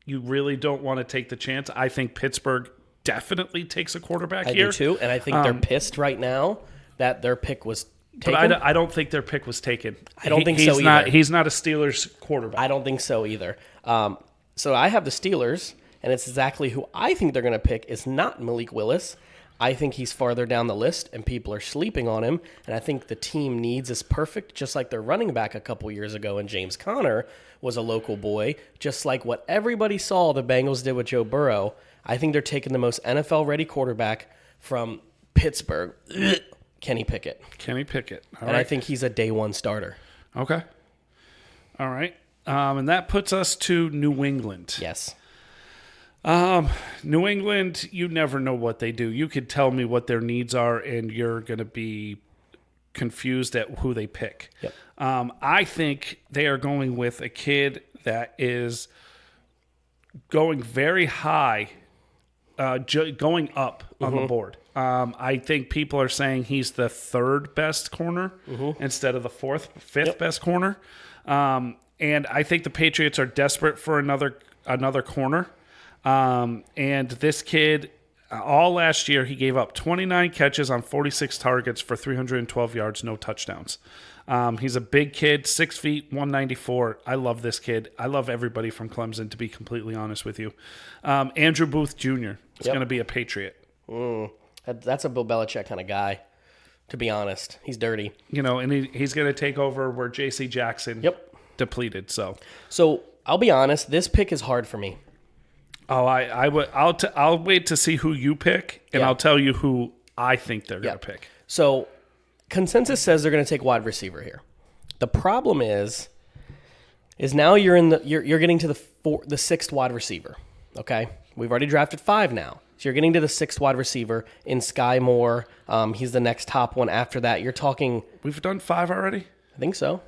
you really don't want to take the chance. I think Pittsburgh definitely takes a quarterback here. I do too, and I think they're pissed right now that their pick was taken. But I don't think their pick was taken. I don't think so either. He's not a Steelers quarterback. I don't think so either. So I have the Steelers, and it's exactly who I think they're going to pick is not Malik Willis. I think he's farther down the list, and people are sleeping on him. And I think the team needs is perfect, just like their running back a couple years ago, and James Conner was a local boy, just like what everybody saw the Bengals did with Joe Burrow. I think they're taking the most NFL-ready quarterback from Pittsburgh, Kenny Pickett. Kenny Pickett. All and right. I think he's a day one starter. Okay. All right. And that puts us to New England. Yes. New England, you never know what they do. You could tell me what their needs are, and you're going to be confused at who they pick. Yep. I think they are going with a kid that is going very high, going up on the board. I think people are saying he's the third best corner instead of the fifth best corner. And I think the Patriots are desperate for another corner. And this kid, all last year, he gave up 29 catches on 46 targets for 312 yards, no touchdowns. He's a big kid, 6 feet, 194. I love this kid. I love everybody from Clemson, to be completely honest with you. Andrew Booth Jr. is going to be a Patriot. That's a Bill Belichick kind of guy, to be honest. He's dirty. And he's going to take over where J.C. Jackson depleted. So I'll be honest, this pick is hard for me. Oh, I'll wait to see who you pick, and I'll tell you who I think they're going to pick. So consensus says they're going to take wide receiver here. The problem is now you're getting to the sixth wide receiver. Okay, we've already drafted 5 now, so you're getting to the sixth wide receiver in Sky Moore. He's the next top one. After that, you're talking. We've done 5 already. I think so.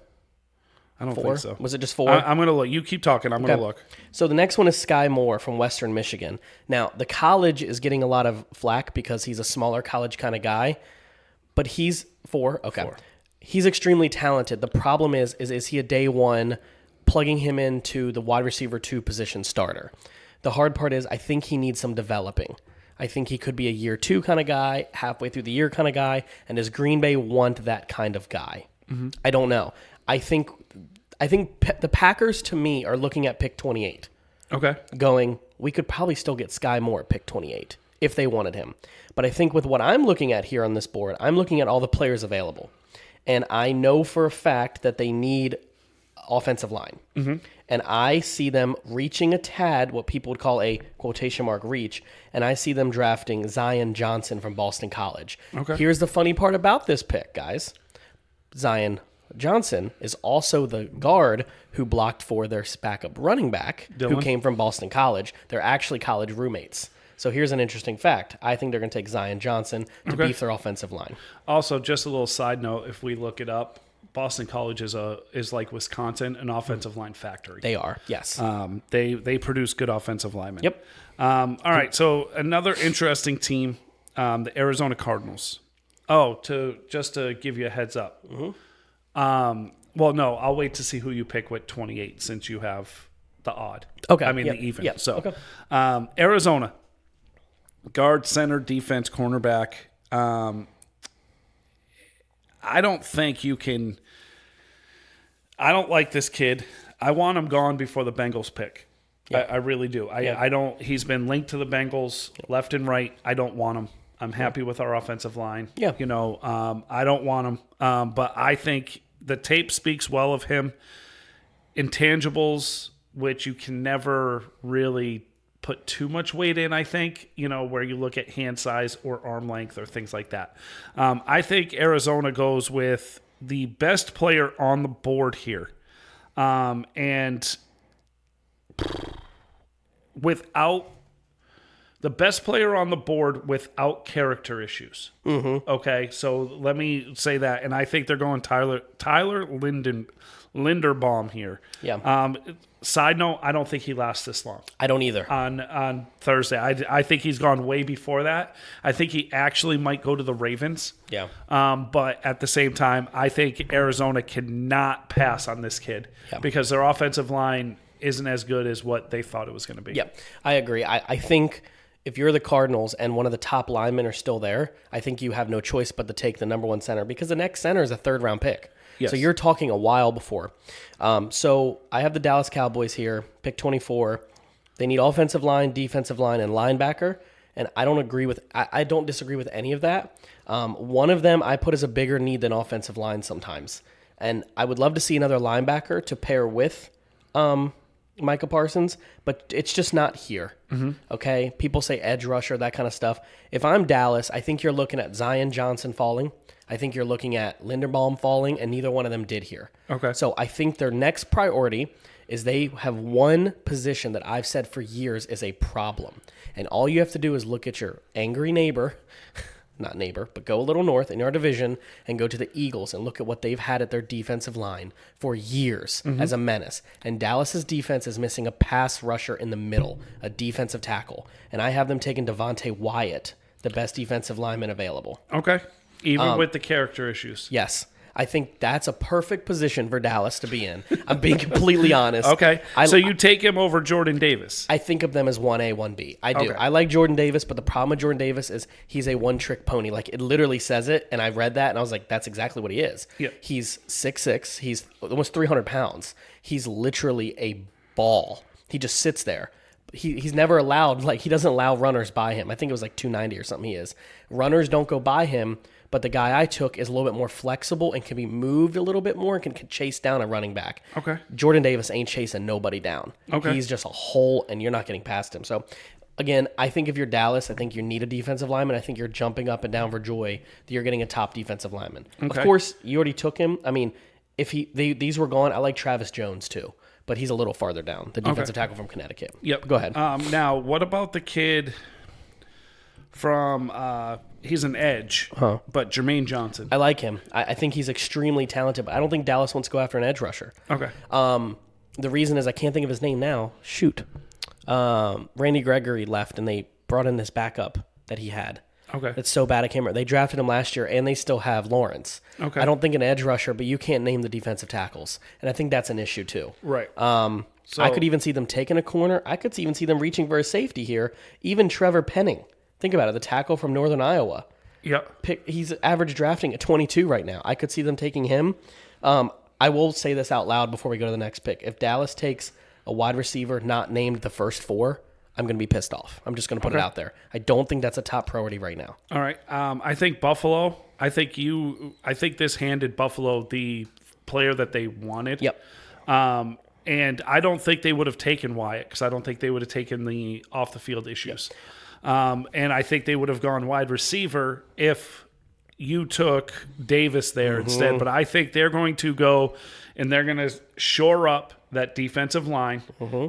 I don't 4? think so. Was it just 4? I'm going to look. You keep talking. I'm going to look. So the next one is Sky Moore from Western Michigan. Now, the college is getting a lot of flack because he's a smaller college kind of guy, but he's 4. Okay. 4. He's extremely talented. The problem is he a day one, plugging him into the wide receiver 2 position starter? The hard part is I think he needs some developing. I think he could be a year 2 kind of guy, halfway through the year kind of guy. And does Green Bay want that kind of guy? Mm-hmm. I don't know. I think the Packers, to me, are looking at pick 28. Okay. Going, we could probably still get Sky Moore at pick 28 if they wanted him. But I think with what I'm looking at here on this board, I'm looking at all the players available. And I know for a fact that they need offensive line. Mm-hmm. And I see them reaching a tad, what people would call a quotation mark reach, and I see them drafting Zion Johnson from Boston College. Okay. Here's the funny part about this pick, guys. Zion Johnson is also the guard who blocked for their backup running back, who came from Boston College. They're actually college roommates. So here's an interesting fact. I think they're going to take Zion Johnson to beef their offensive line. Also, just a little side note, if we look it up, Boston College is like Wisconsin, an offensive line factory. They are, yes. They produce good offensive linemen. Yep. All right, so another interesting team, the Arizona Cardinals. Oh, to give you a heads up. Mm-hmm. Well, no, I'll wait to see who you pick with 28 since you have the odd. Okay. I mean the even. Yep. So, okay. Arizona, guard, center, defense, cornerback. I don't think you can. I don't like this kid. I want him gone before the Bengals pick. Yeah. I really do. I don't. He's been linked to the Bengals left and right. I don't want him. I'm happy with our offensive line. Yeah. I don't want him. But I think the tape speaks well of him. Intangibles, which you can never really put too much weight in, I think, where you look at hand size or arm length or things like that. I think Arizona goes with the best player on the board here. And without the best player on the board without character issues. Mm-hmm. Okay, so let me say that. And I think they're going Tyler Linderbaum here. Yeah. Side note, I don't think he lasts this long. I don't either. On Thursday. I think he's gone way before that. I think he actually might go to the Ravens. Yeah. But at the same time, I think Arizona cannot pass on this kid because their offensive line isn't as good as what they thought it was going to be. Yep, I agree. I think if you're the Cardinals and one of the top linemen are still there, I think you have no choice but to take the number 1 center because the next center is a 3rd-round pick. Yes. So you're talking a while before. So I have the Dallas Cowboys here, pick 24. They need offensive line, defensive line, and linebacker. And I don't disagree with any of that. One of them I put as a bigger need than offensive line sometimes. And I would love to see another linebacker to pair with Micah Parsons, but it's just not here. Mm-hmm. Okay? People say edge rusher, that kind of stuff. If I'm Dallas, I think you're looking at Zion Johnson falling. I think you're looking at Linderbaum falling, and neither one of them did here. Okay. So I think their next priority is they have one position that I've said for years is a problem. And all you have to do is look at your angry neighbor, not neighbor, but go a little north in our division and go to the Eagles and look at what they've had at their defensive line for years as a menace. And Dallas's defense is missing a pass rusher in the middle, a defensive tackle. And I have them taking Devontae Wyatt, the best defensive lineman available. Okay. Even with the character issues. Yes. I think that's a perfect position for Dallas to be in. I'm being completely honest. Okay. So you take him over Jordan Davis. I think of them as 1A, 1B. I do. Okay. I like Jordan Davis, but the problem with Jordan Davis is he's a one-trick pony. Like, it literally says it, and I read that, and I was like, that's exactly what he is. Yeah. He's 6'6". He's almost 300 pounds. He's literally a ball. He just sits there. He's never allowed, he doesn't allow runners by him. I think it was 290 or something he is. Runners don't go by him. But the guy I took is a little bit more flexible and can be moved a little bit more and can chase down a running back. Okay. Jordan Davis ain't chasing nobody down. Okay. He's just a hole, and you're not getting past him. So, again, I think if you're Dallas, I think you need a defensive lineman. I think you're jumping up and down for joy that you're getting a top defensive lineman. Okay. Of course, you already took him. I mean, if these were gone, I like Travis Jones too. But he's a little farther down, the defensive tackle from Connecticut. Yep. Go ahead. Now, what about the kid from he's an edge, but Jermaine Johnson? I like him. I think he's extremely talented, but I don't think Dallas wants to go after an edge rusher. Okay. The reason is I can't think of his name now. Shoot. Randy Gregory left, and they brought in this backup that he had. Okay. That's so bad I can't remember. They drafted him last year, and they still have Lawrence. Okay. I don't think an edge rusher, but you can't name the defensive tackles, and I think that's an issue too. Right. I could even see them taking a corner. I could even see them reaching for a safety here. Even Trevor Penning Think about it. The tackle from Northern Iowa. Yep. He's average drafting at 22 right now. I could see them taking him. I will say this out loud before we go to the next pick. If Dallas takes a wide receiver not named the first 4, I'm going to be pissed off. I'm just going to put it out there. I don't think that's a top priority right now. All right. I think Buffalo. I think this handed Buffalo the player that they wanted. Yep. And I don't think they would have taken Wyatt because I don't think they would have taken the off the field issues. Yep. And I think they would have gone wide receiver if you took Davis there instead. But I think they're going to go and they're going to shore up that defensive line,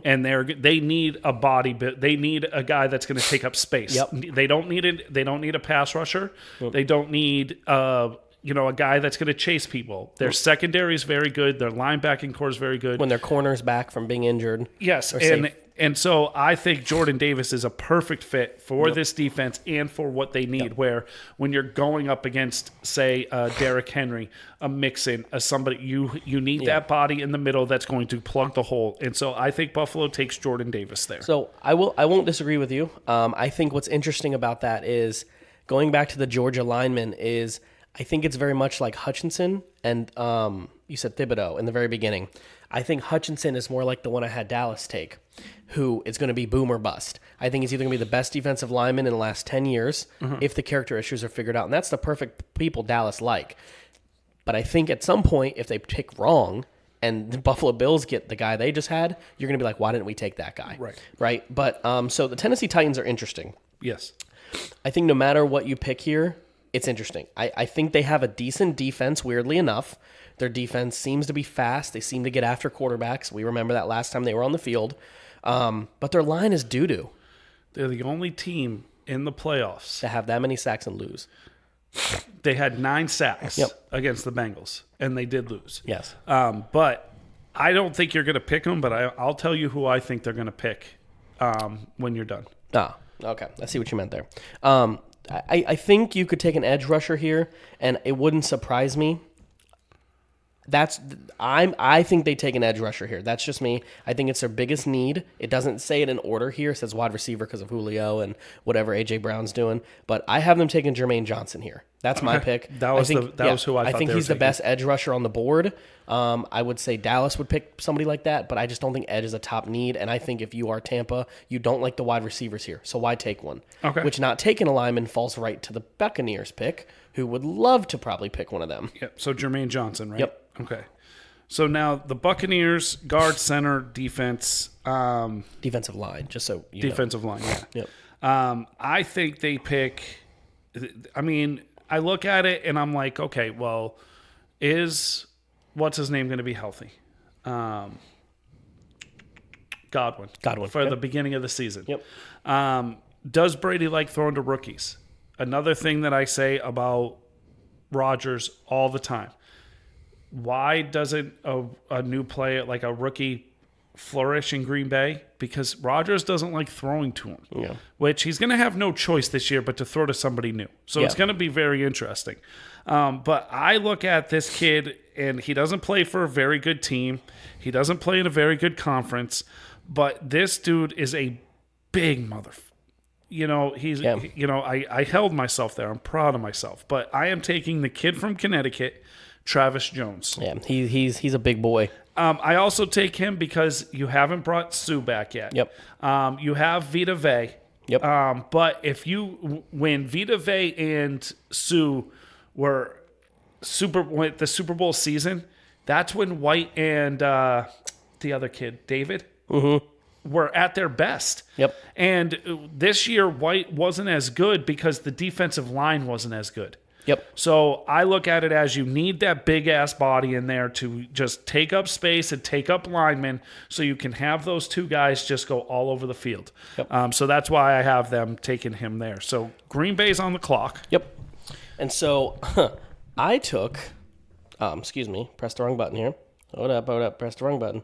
and they need a body bit. They need a guy that's going to take up space. Yep. They don't need it. They don't need a pass rusher. They don't need a guy that's going to chase people. Their secondary is very good. Their linebacking core is very good. When their corner's back from being injured. Yes, and so I think Jordan Davis is a perfect fit for this defense and for what they need. Where when you're going up against, say, Derrick Henry, a Mixon, a somebody, you need that body in the middle that's going to plug the hole. And so I think Buffalo takes Jordan Davis there. So I won't disagree with you. I think what's interesting about that is going back to the Georgia lineman is I think it's very much like Hutchinson and you said Thibodeau in the very beginning. I think Hutchinson is more like the one I had Dallas take, who is going to be boom or bust. I think he's either going to be the best defensive lineman in the last 10 years if the character issues are figured out. And that's the perfect people Dallas like. But I think at some point, if they pick wrong and the Buffalo Bills get the guy they just had, you're going to be like, why didn't we take that guy? Right? But so the Tennessee Titans are interesting. Yes. I think no matter what you pick here, it's interesting. I think they have a decent defense, weirdly enough. Their defense seems to be fast. They seem to get after quarterbacks. We remember that last time they were on the field. But their line is doo-doo. They're the only team in the playoffs to have that many sacks and lose. They had 9 sacks against the Bengals, and they did lose. Yes. But I don't think you're going to pick them, but I'll tell you who I think they're going to pick when you're done. Ah, okay. I see what you meant there. I think you could take an edge rusher here, and it wouldn't surprise me. I think they take an edge rusher here. That's just me. I think it's their biggest need. It doesn't say it in order here. It says wide receiver because of Julio and whatever A.J. Brown's doing. But I have them taking Jermaine Johnson here. That's my pick. That was who I thought I think he's the best edge rusher on the board. I would say Dallas would pick somebody like that, but I just don't think edge is a top need. And I think if you are Tampa, you don't like the wide receivers here. So why take one? Okay. Which not taking a lineman falls right to the Buccaneers pick, who would love to probably pick one of them. Yep. So Jermaine Johnson, right? Yep. Okay. So now the Buccaneers guard, center, defense, defensive line, just so you defensive line. Yeah. Yep. I think they pick. I mean, I look at it and I'm like, okay, well, what's his name going to be healthy? Godwin for the beginning of the season. Yep. Does Brady like throwing to rookies? Another thing that I say about Rodgers all the time. Why doesn't a new player, like a rookie, flourish in Green Bay? Because Rodgers doesn't like throwing to him, which he's going to have no choice this year but to throw to somebody new. So it's going to be very interesting. But I look at this kid, and he doesn't play for a very good team. He doesn't play in a very good conference. But this dude is a big motherfucker. I held myself there. I'm proud of myself. But I am taking the kid from Connecticut, Travis Jones. Yeah, he's a big boy. I also take him because you haven't brought Sue back yet. Yep. You have Vita Vea. Yep. But when Vita Vea and Sue were the Super Bowl season, that's when White and the other kid, David, were at their best. Yep. And this year, White wasn't as good because the defensive line wasn't as good. Yep. So I look at it as you need that big-ass body in there to just take up space and take up linemen so you can have those two guys just go all over the field. Yep. So that's why I have them taking him there. So Green Bay's on the clock. Yep. And so I took press the wrong button here. Hold up, press the wrong button.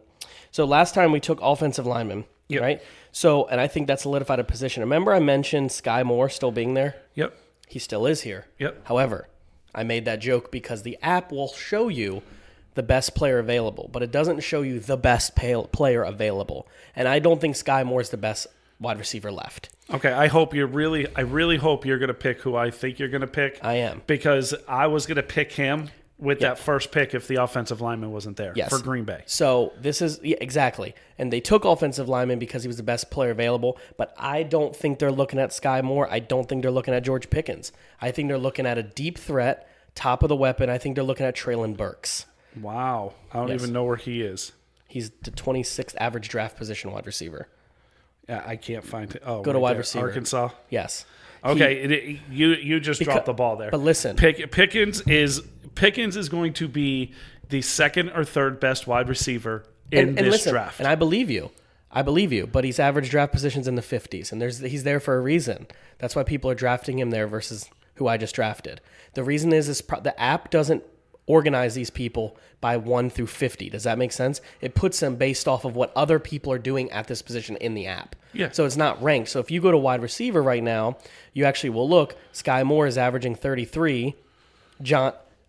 So last time we took offensive linemen, right? So, and I think that solidified a position. Remember I mentioned Sky Moore still being there? Yep. He still is here. Yep. However, I made that joke because the app will show you the best player available, but it doesn't show you the best player available. And I don't think Sky Moore is the best wide receiver left. Okay, I really hope you're going to pick who I think you're going to pick. I am. Because I was going to pick him with that first pick if the offensive lineman wasn't there for Green Bay. So this is exactly. And they took offensive lineman because he was the best player available, but I don't think they're looking at Sky Moore. I don't think they're looking at George Pickens. I think they're looking at a deep threat, top of the weapon. I think they're looking at Traylon Burks. Wow. I don't even know where he is. He's the 26th average draft position wide receiver. Yeah, I can't find it. Oh, go to wide receiver. Arkansas? Yes. Okay, you just dropped the ball there. But listen. Pickens is going to be the second or third best wide receiver in this draft. And I believe you. But he's average draft positions in the 50s, and he's there for a reason. That's why people are drafting him there versus who I just drafted. The reason is the app doesn't organize these people by 1 through 50. Does that make sense? It puts them based off of what other people are doing at this position in the app. Yeah. So it's not ranked. So if you go to wide receiver right now, you actually will look. Sky Moore is averaging 33.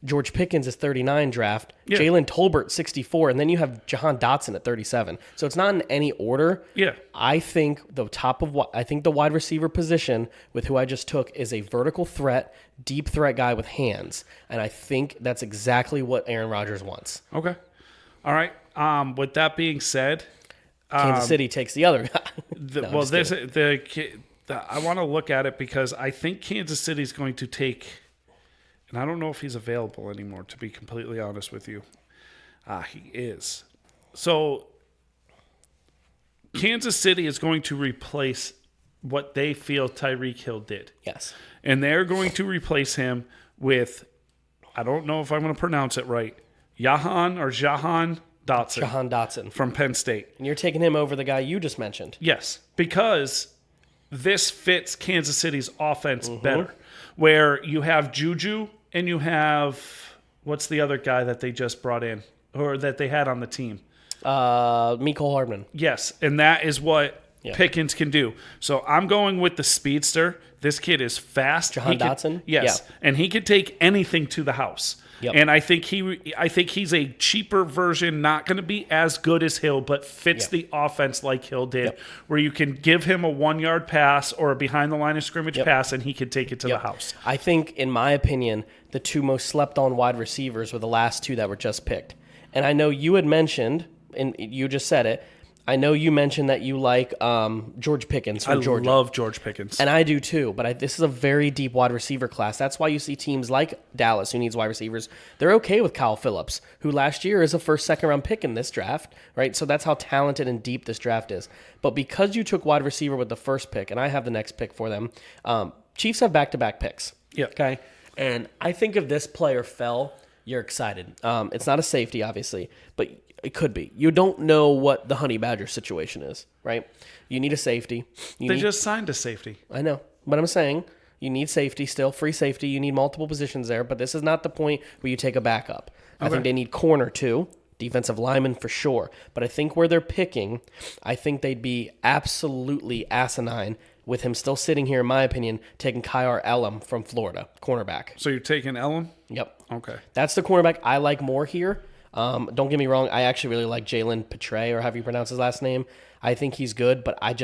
George Pickens is 39 draft. Yeah. Jalen Tolbert 64, and then you have Jahan Dotson at 37. So it's not in any order. Yeah. I think the wide receiver position with who I just took is a vertical threat, deep threat guy with hands, and I think that's exactly what Aaron Rodgers wants. Okay. All right. With that being said, Kansas City takes the other guy. I want to look at it because I think Kansas City is going to take. And I don't know if he's available anymore, to be completely honest with you. He is. So Kansas City is going to replace what they feel Tyreek Hill did. Yes. And they're going to replace him with, I don't know if I'm going to pronounce it right, Jahan Dotson. Jahan Dotson. From Penn State. And you're taking him over the guy you just mentioned. Yes, because this fits Kansas City's offense better, where you have Juju and you have, what's the other guy that they just brought in or that they had on the team? Mecole Hardman. Yes, and that is what Pickens can do. So I'm going with the speedster. This kid is fast. Jahan Dotson? Yes, and he can take anything to the house. Yep. And I think he's a cheaper version, not going to be as good as Hill, but fits the offense like Hill did, where you can give him a 1-yard pass or a behind the line of scrimmage pass, and he can take it to the house. I think, in my opinion, the two most slept-on wide receivers were the last two that were just picked. And I know you had mentioned, and you just said it, I know you mentioned that you like George Pickens from Georgia. I love George Pickens. And I do too, but this is a very deep wide receiver class. That's why you see teams like Dallas, who needs wide receivers, they're okay with Kyle Phillips, who last year is a first, second-round pick in this draft, right? So that's how talented and deep this draft is. But because you took wide receiver with the first pick, and I have the next pick for them, Chiefs have back-to-back picks. Yeah. Okay? And I think if this player fell, you're excited. It's not a safety, obviously, but it could be. You don't know what the Honey Badger situation is, right? You need a safety. They just signed a safety. I know. But I'm saying you need safety still, free safety. You need multiple positions there, but this is not the point where you take a backup. I think they need corner too, defensive lineman for sure. But I think where they're picking, I think they'd be absolutely asinine with him still sitting here, in my opinion, taking Kyer Elam from Florida, cornerback. So you're taking Elam? Yep. Okay. That's the cornerback I like more here. Don't get me wrong. I actually really like Jalen Petre, or however you pronounce his last name. I think he's good, but I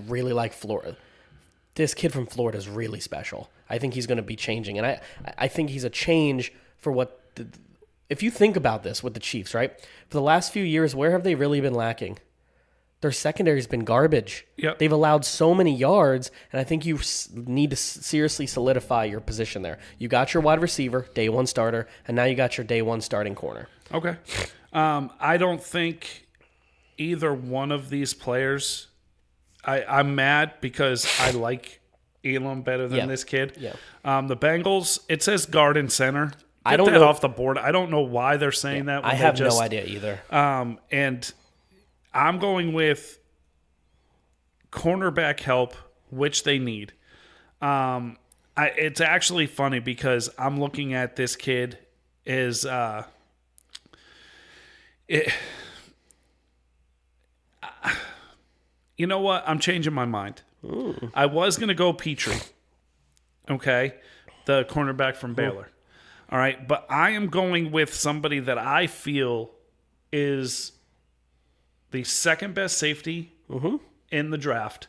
really like Florida. This kid from Florida is really special. I think he's going to be changing, and I think he's a change for what. If you think about this with the Chiefs, right? For the last few years, where have they really been lacking? Their secondary's been garbage. Yep. They've allowed so many yards, and I think you need to seriously solidify your position there. You got your wide receiver, day one starter, and now you got your day one starting corner. Okay. I don't think either one of these players. I'm mad because I like Elam better than this kid. Yeah. The Bengals, it says guard and center. I don't know off the board. I don't know why they're saying that. I have no idea either. And I'm going with cornerback help, which they need. It's actually funny because I'm looking at this kid as you know what? I'm changing my mind. Ooh. I was going to go Petrie, okay, the cornerback from Baylor. All right, but I am going with somebody that I feel is the second best safety in the draft,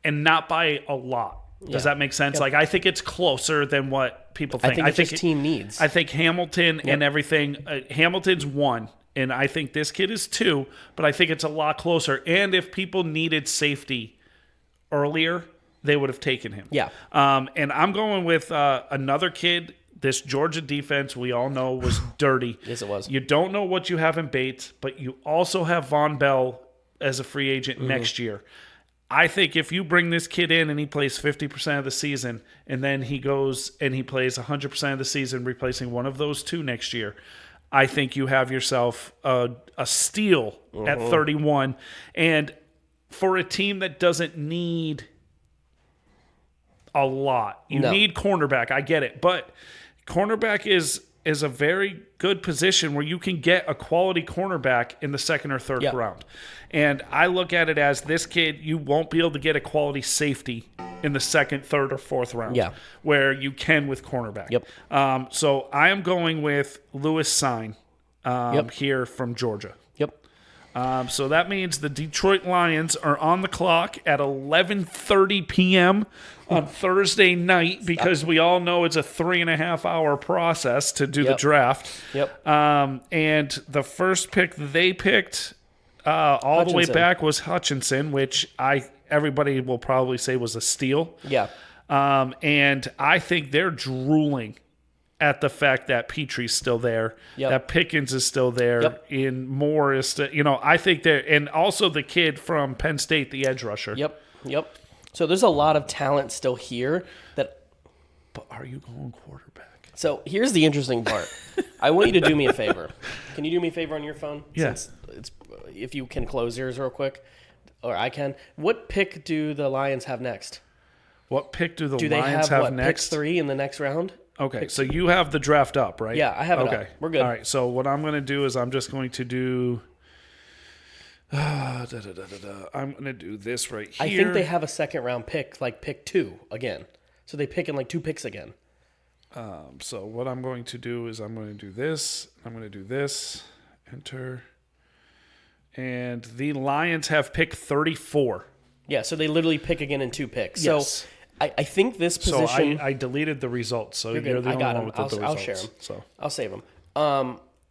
and not by a lot. Does that make sense? Like, I think it's closer than what people think. I think team needs. I think Hamilton and everything. Hamilton's 1, and I think this kid is 2, but I think it's a lot closer. And if people needed safety earlier, they would have taken him. Yeah. And I'm going with another kid. This Georgia defense, we all know, was dirty. Yes, it was. You don't know what you have in Bates, but you also have Von Bell as a free agent next year. I think if you bring this kid in and he plays 50% of the season, and then he goes and he plays 100% of the season, replacing one of those 2 next year, I think you have yourself a steal at 31. And for a team that doesn't need a lot, you need cornerback. I get it. But cornerback is a very good position where you can get a quality cornerback in the 2nd or 3rd round. And I look at it as this kid, you won't be able to get a quality safety in the 2nd, 3rd, or 4th round where you can with cornerback. So I am going with Lewis Sign here from Georgia. So that means the Detroit Lions are on the clock at 11:30 p.m. on Thursday night because we all know it's a 3.5-hour process to do the draft. And the first pick they picked all the way back was Hutchinson, which everybody will probably say was a steal. And I think they're drooling at the fact that Petrie's still there, that Pickens is still there, and Moore is still, I think they're, and also the kid from Penn State, the edge rusher. So there's a lot of talent still here but are you going quarterback? So here's the interesting part. I want you to do me a favor. Can you do me a favor on your phone? Yes. If you can close yours real quick, or I can. What pick do the Lions have next? What pick do they Lions have next? Pick 3 in the next round? Okay, so you have the draft up, right? Yeah, I have it up. We're good. All right, so what I'm going to do is I'm just going to do... I'm going to do this right here. I think they have a 2nd-round pick, like pick 2 again. So they pick in like 2 picks again. So what I'm going to do is I'm going to do this. I'm going to do this. Enter. And the Lions have pick 34. Yeah, so they literally pick again in 2 picks. Yes. So I think this position... So I deleted the results, so you're the only one with the results. I'll share them. So I'll save them.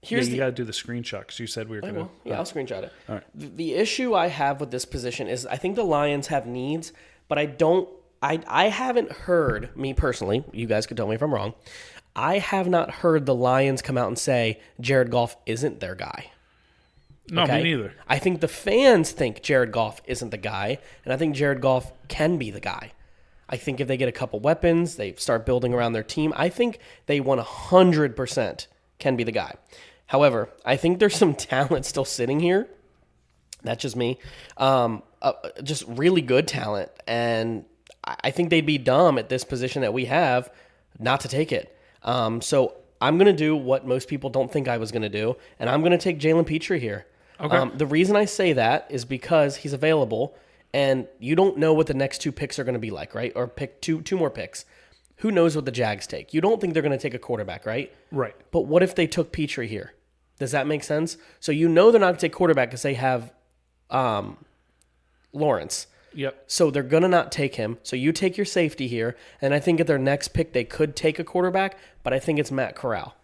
you got to do the screenshot because you said we were going to... Yeah, I'll screenshot it. All right. The issue I have with this position is I think the Lions have needs, but I haven't heard, me personally, you guys could tell me if I'm wrong, I have not heard the Lions come out and say Jared Goff isn't their guy. No, me neither. I think the fans think Jared Goff isn't the guy, and I think Jared Goff can be the guy. I think if they get a couple weapons, they start building around their team, I think they 100% can be the guy. However, I think there's some talent still sitting here. That's just me. Just really good talent, and I think they'd be dumb at this position that we have not to take it. So I'm going to do what most people don't think I was going to do, and I'm going to take Jalen Petrie here. Okay. The reason I say that is because he's available, and you don't know what the next 2 picks are going to be like, right? Or pick two more picks. Who knows what the Jags take? You don't think they're going to take a quarterback, right? Right. But what if they took Petrie here? Does that make sense? So you know they're not going to take quarterback because they have Lawrence. Yep. So they're going to not take him. So you take your safety here. And I think at their next pick, they could take a quarterback, but I think it's Matt Corral.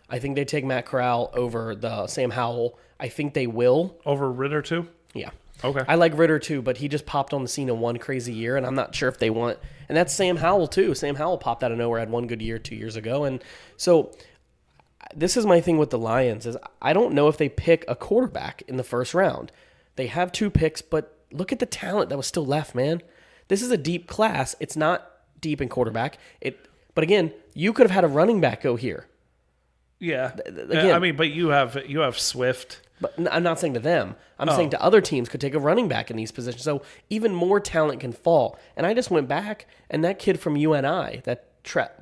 I think they take Matt Corral over the Sam Howell. I think they will. Over Ritter, too? Yeah. Okay. I like Ritter, too, but he just popped on the scene in one crazy year, and I'm not sure if they want. And that's Sam Howell, too. Sam Howell popped out of nowhere, had one good year 2 years ago. And so this is my thing with the Lions is I don't know if they pick a quarterback in the first round. They have 2 picks, but look at the talent that was still left, man. This is a deep class. It's not deep in quarterback. But again, you could have had a running back go here. Yeah. Again, I mean, but you have Swift. But I'm not saying to them. I'm saying to other teams could take a running back in these positions. So even more talent can fall. And I just went back, and that kid from UNI, that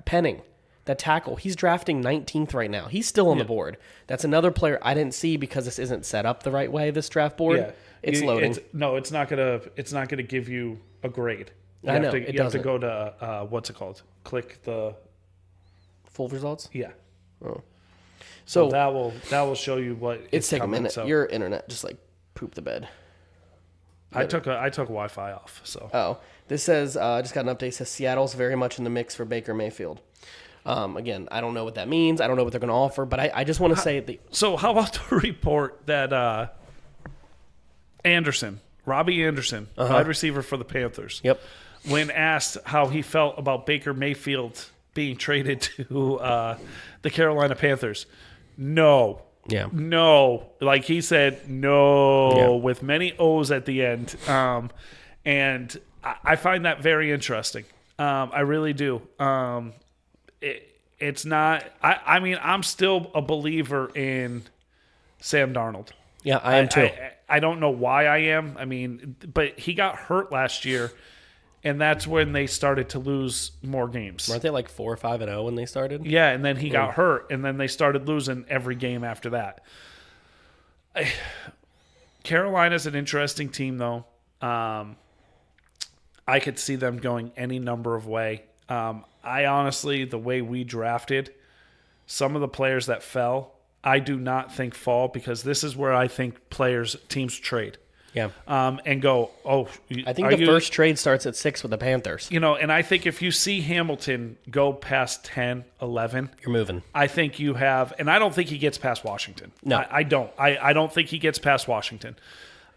Penning, that tackle, he's drafting 19th right now. He's still on the board. That's another player I didn't see because this isn't set up the right way, this draft board. Yeah. It's loading. It's not gonna give you a grade. You have to go to what's it called? Click the full results. Yeah. Oh. So that will show you what it's taking coming, a minute. so. Your internet just like pooped the bed. I took Wi-Fi off. So. Oh, this says just got an update. It says Seattle's very much in the mix for Baker Mayfield. Again, I don't know what that means. I don't know what they're going to offer, but I just want to say So how about the report that Robbie Anderson, wide receiver for the Panthers. Yep. When asked how he felt about Baker Mayfield being traded to the Carolina Panthers, no. Yeah. No. Like he said, no, with many O's at the end. And I find that very interesting. I really do. It's not. I mean, I'm still a believer in Sam Darnold. Yeah, I am too. I don't know why I am. I mean, but he got hurt last year, and that's when they started to lose more games. Weren't they like 4-5-0 when they started? Yeah, and then he got hurt, and then they started losing every game after that. Carolina's an interesting team, though. I could see them going any number of way. I honestly, the way we drafted, some of the players that fell, I do not think fall, because this is where I think teams trade. Yeah. And go, I think the first trade starts at 6 with the Panthers. And I think if you see Hamilton go past 10, 11, you're moving. I think you have, and I don't think he gets past Washington. No. I don't. I don't think he gets past Washington.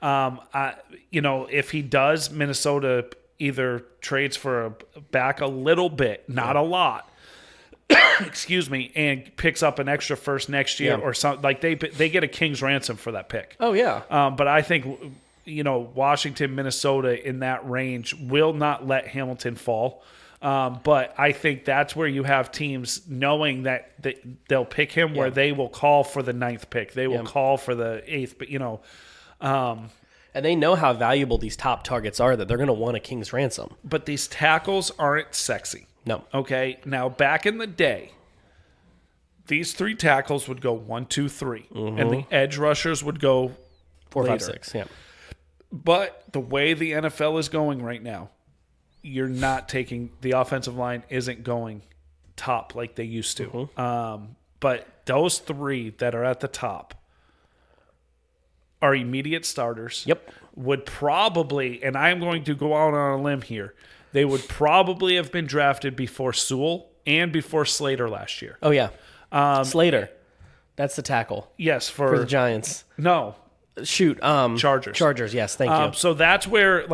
If he does, Minnesota either trades for back a little bit, not a lot, excuse me, and picks up an extra first next year or something. Like they get a king's ransom for that pick. Oh yeah. But I think Washington, Minnesota in that range will not let Hamilton fall. But I think that's where you have teams knowing that they'll pick him, where they will call for the 9th pick. They will call for the 8th, but and they know how valuable these top targets are, that they're going to want a king's ransom. But these tackles aren't sexy. No. Okay. Now, back in the day, these 3 tackles would go 1, 2, 3, and the edge rushers would go 4, later. 5, 6. Yeah. But the way the NFL is going right now, you're not taking the offensive line isn't going top like they used to. But those 3 that are at the top are immediate starters. Yep. Would probably, and I'm going to go out on a limb here, they would probably have been drafted before Sewell and before Slater last year. Oh yeah. Slater. That's the tackle. Yes, for the Giants. No. Shoot. Chargers. Chargers, yes, thank you. So that's where,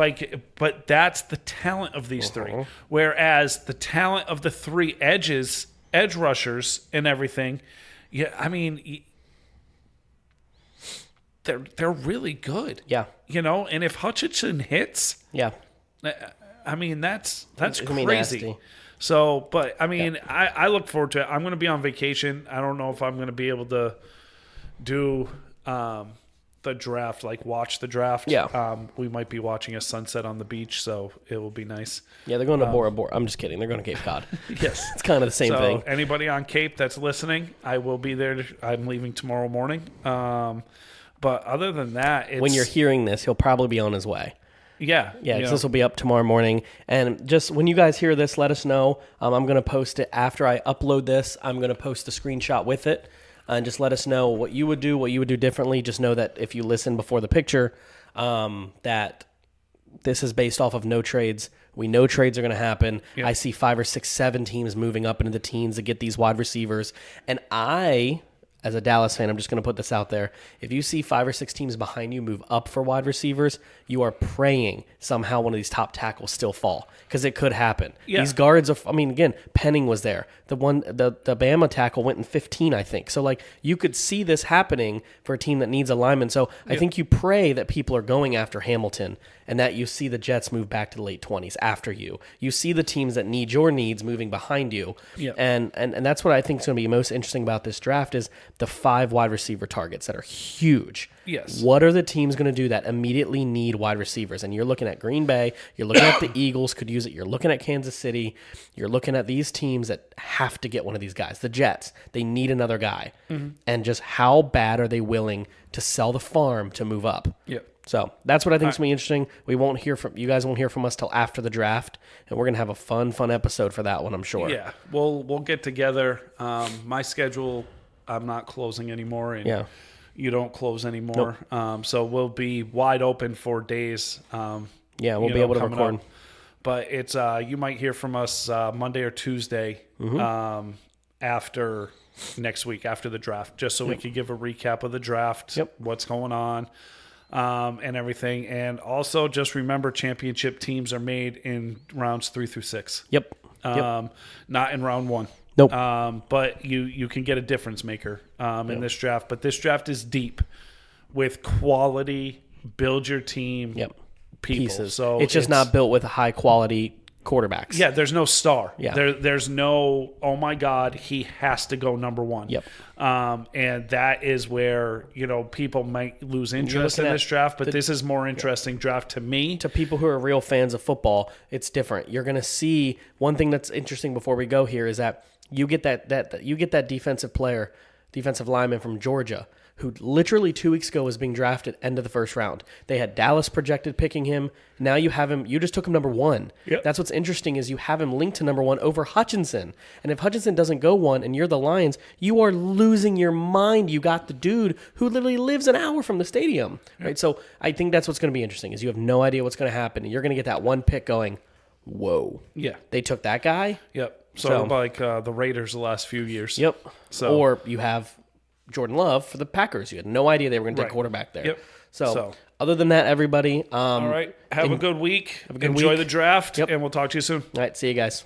but that's the talent of these 3. Whereas the talent of the 3 edge rushers and everything, I mean, they're really good. Yeah. And if Hutchinson hits, I mean, that's crazy. Nasty. So, but I mean, I look forward to it. I'm going to be on vacation. I don't know if I'm going to be able to do the draft, watch the draft. Yeah. We might be watching a sunset on the beach, so it will be nice. Yeah, they're going to Bora Bora. I'm just kidding. They're going to Cape Cod. Yes. It's kind of the same thing. Anybody on Cape that's listening, I will be there. I'm leaving tomorrow morning. But other than that, when you're hearing this, he'll probably be on his way. Yeah. Yeah, because this will be up tomorrow morning. And just when you guys hear this, let us know. I'm going to post it after I upload this. I'm going to post the screenshot with it. And just let us know what you would do differently. Just know that if you listen before the picture, that this is based off of no trades. We know trades are going to happen. Yep. I see 5 or 6, 7 teams moving up into the teens to get these wide receivers. And as a Dallas fan, I'm just going to put this out there. If you see 5 or 6 teams behind you move up for wide receivers, you are praying somehow one of these top tackles still fall, because it could happen. Yeah. These guards again, Penning was there. The Bama tackle went in 15, I think. So, you could see this happening for a team that needs a lineman. So, I think you pray that people are going after Hamilton, and that you see the Jets move back to the late 20s after you. You see the teams that need your needs moving behind you. Yep. And that's what I think is going to be most interesting about this draft is the 5 wide receiver targets that are huge. Yes. What are the teams going to do that immediately need wide receivers? And you're looking at Green Bay. You're looking at the Eagles could use it. You're looking at Kansas City. You're looking at these teams that have to get one of these guys. The Jets, they need another guy. Mm-hmm. And just how bad are they willing to sell the farm to move up? Yep. So that's what I think is going to be interesting. You guys won't hear from us till after the draft, and we're going to have a fun episode for that one, I'm sure. Yeah, we'll get together. My schedule, I'm not closing anymore, and you don't close anymore. Nope. So we'll be wide open for days. We'll be able to record. Up. But it's you might hear from us Monday or Tuesday after next week, after the draft, just so we can give a recap of the draft, what's going on, and everything. And also just remember, championship teams are made in rounds 3 through 6. Not in round 1. Nope. But you can get a difference maker in this draft. But this draft is deep with quality, build your team people. Pieces. So it's just not built with high quality quarterbacks. Yeah, there's no star. Yeah. There's no, oh my God, he has to go number 1. And that is where, people might lose interest in this draft, but this is more interesting draft to me. To people who are real fans of football, it's different. You're going to see one thing that's interesting before we go here is that you get that defensive lineman from Georgia, who literally 2 weeks ago was being drafted end of the first round. They had Dallas projected picking him. Now you have him. You just took him number 1. That's what's interesting is you have him linked to number 1 over Hutchinson. And if Hutchinson doesn't go 1 and you're the Lions, you are losing your mind. You got the dude who literally lives an hour from the stadium, right? So I think that's what's going to be interesting is you have no idea what's going to happen. And you're going to get that one pick going, whoa. Yeah. They took that guy? So like the Raiders the last few years. So or you have Jordan Love for the Packers. You had no idea they were going to take quarterback there. So other than that, everybody. All right. Have a good week. Enjoy the draft, and we'll talk to you soon. All right. See you guys.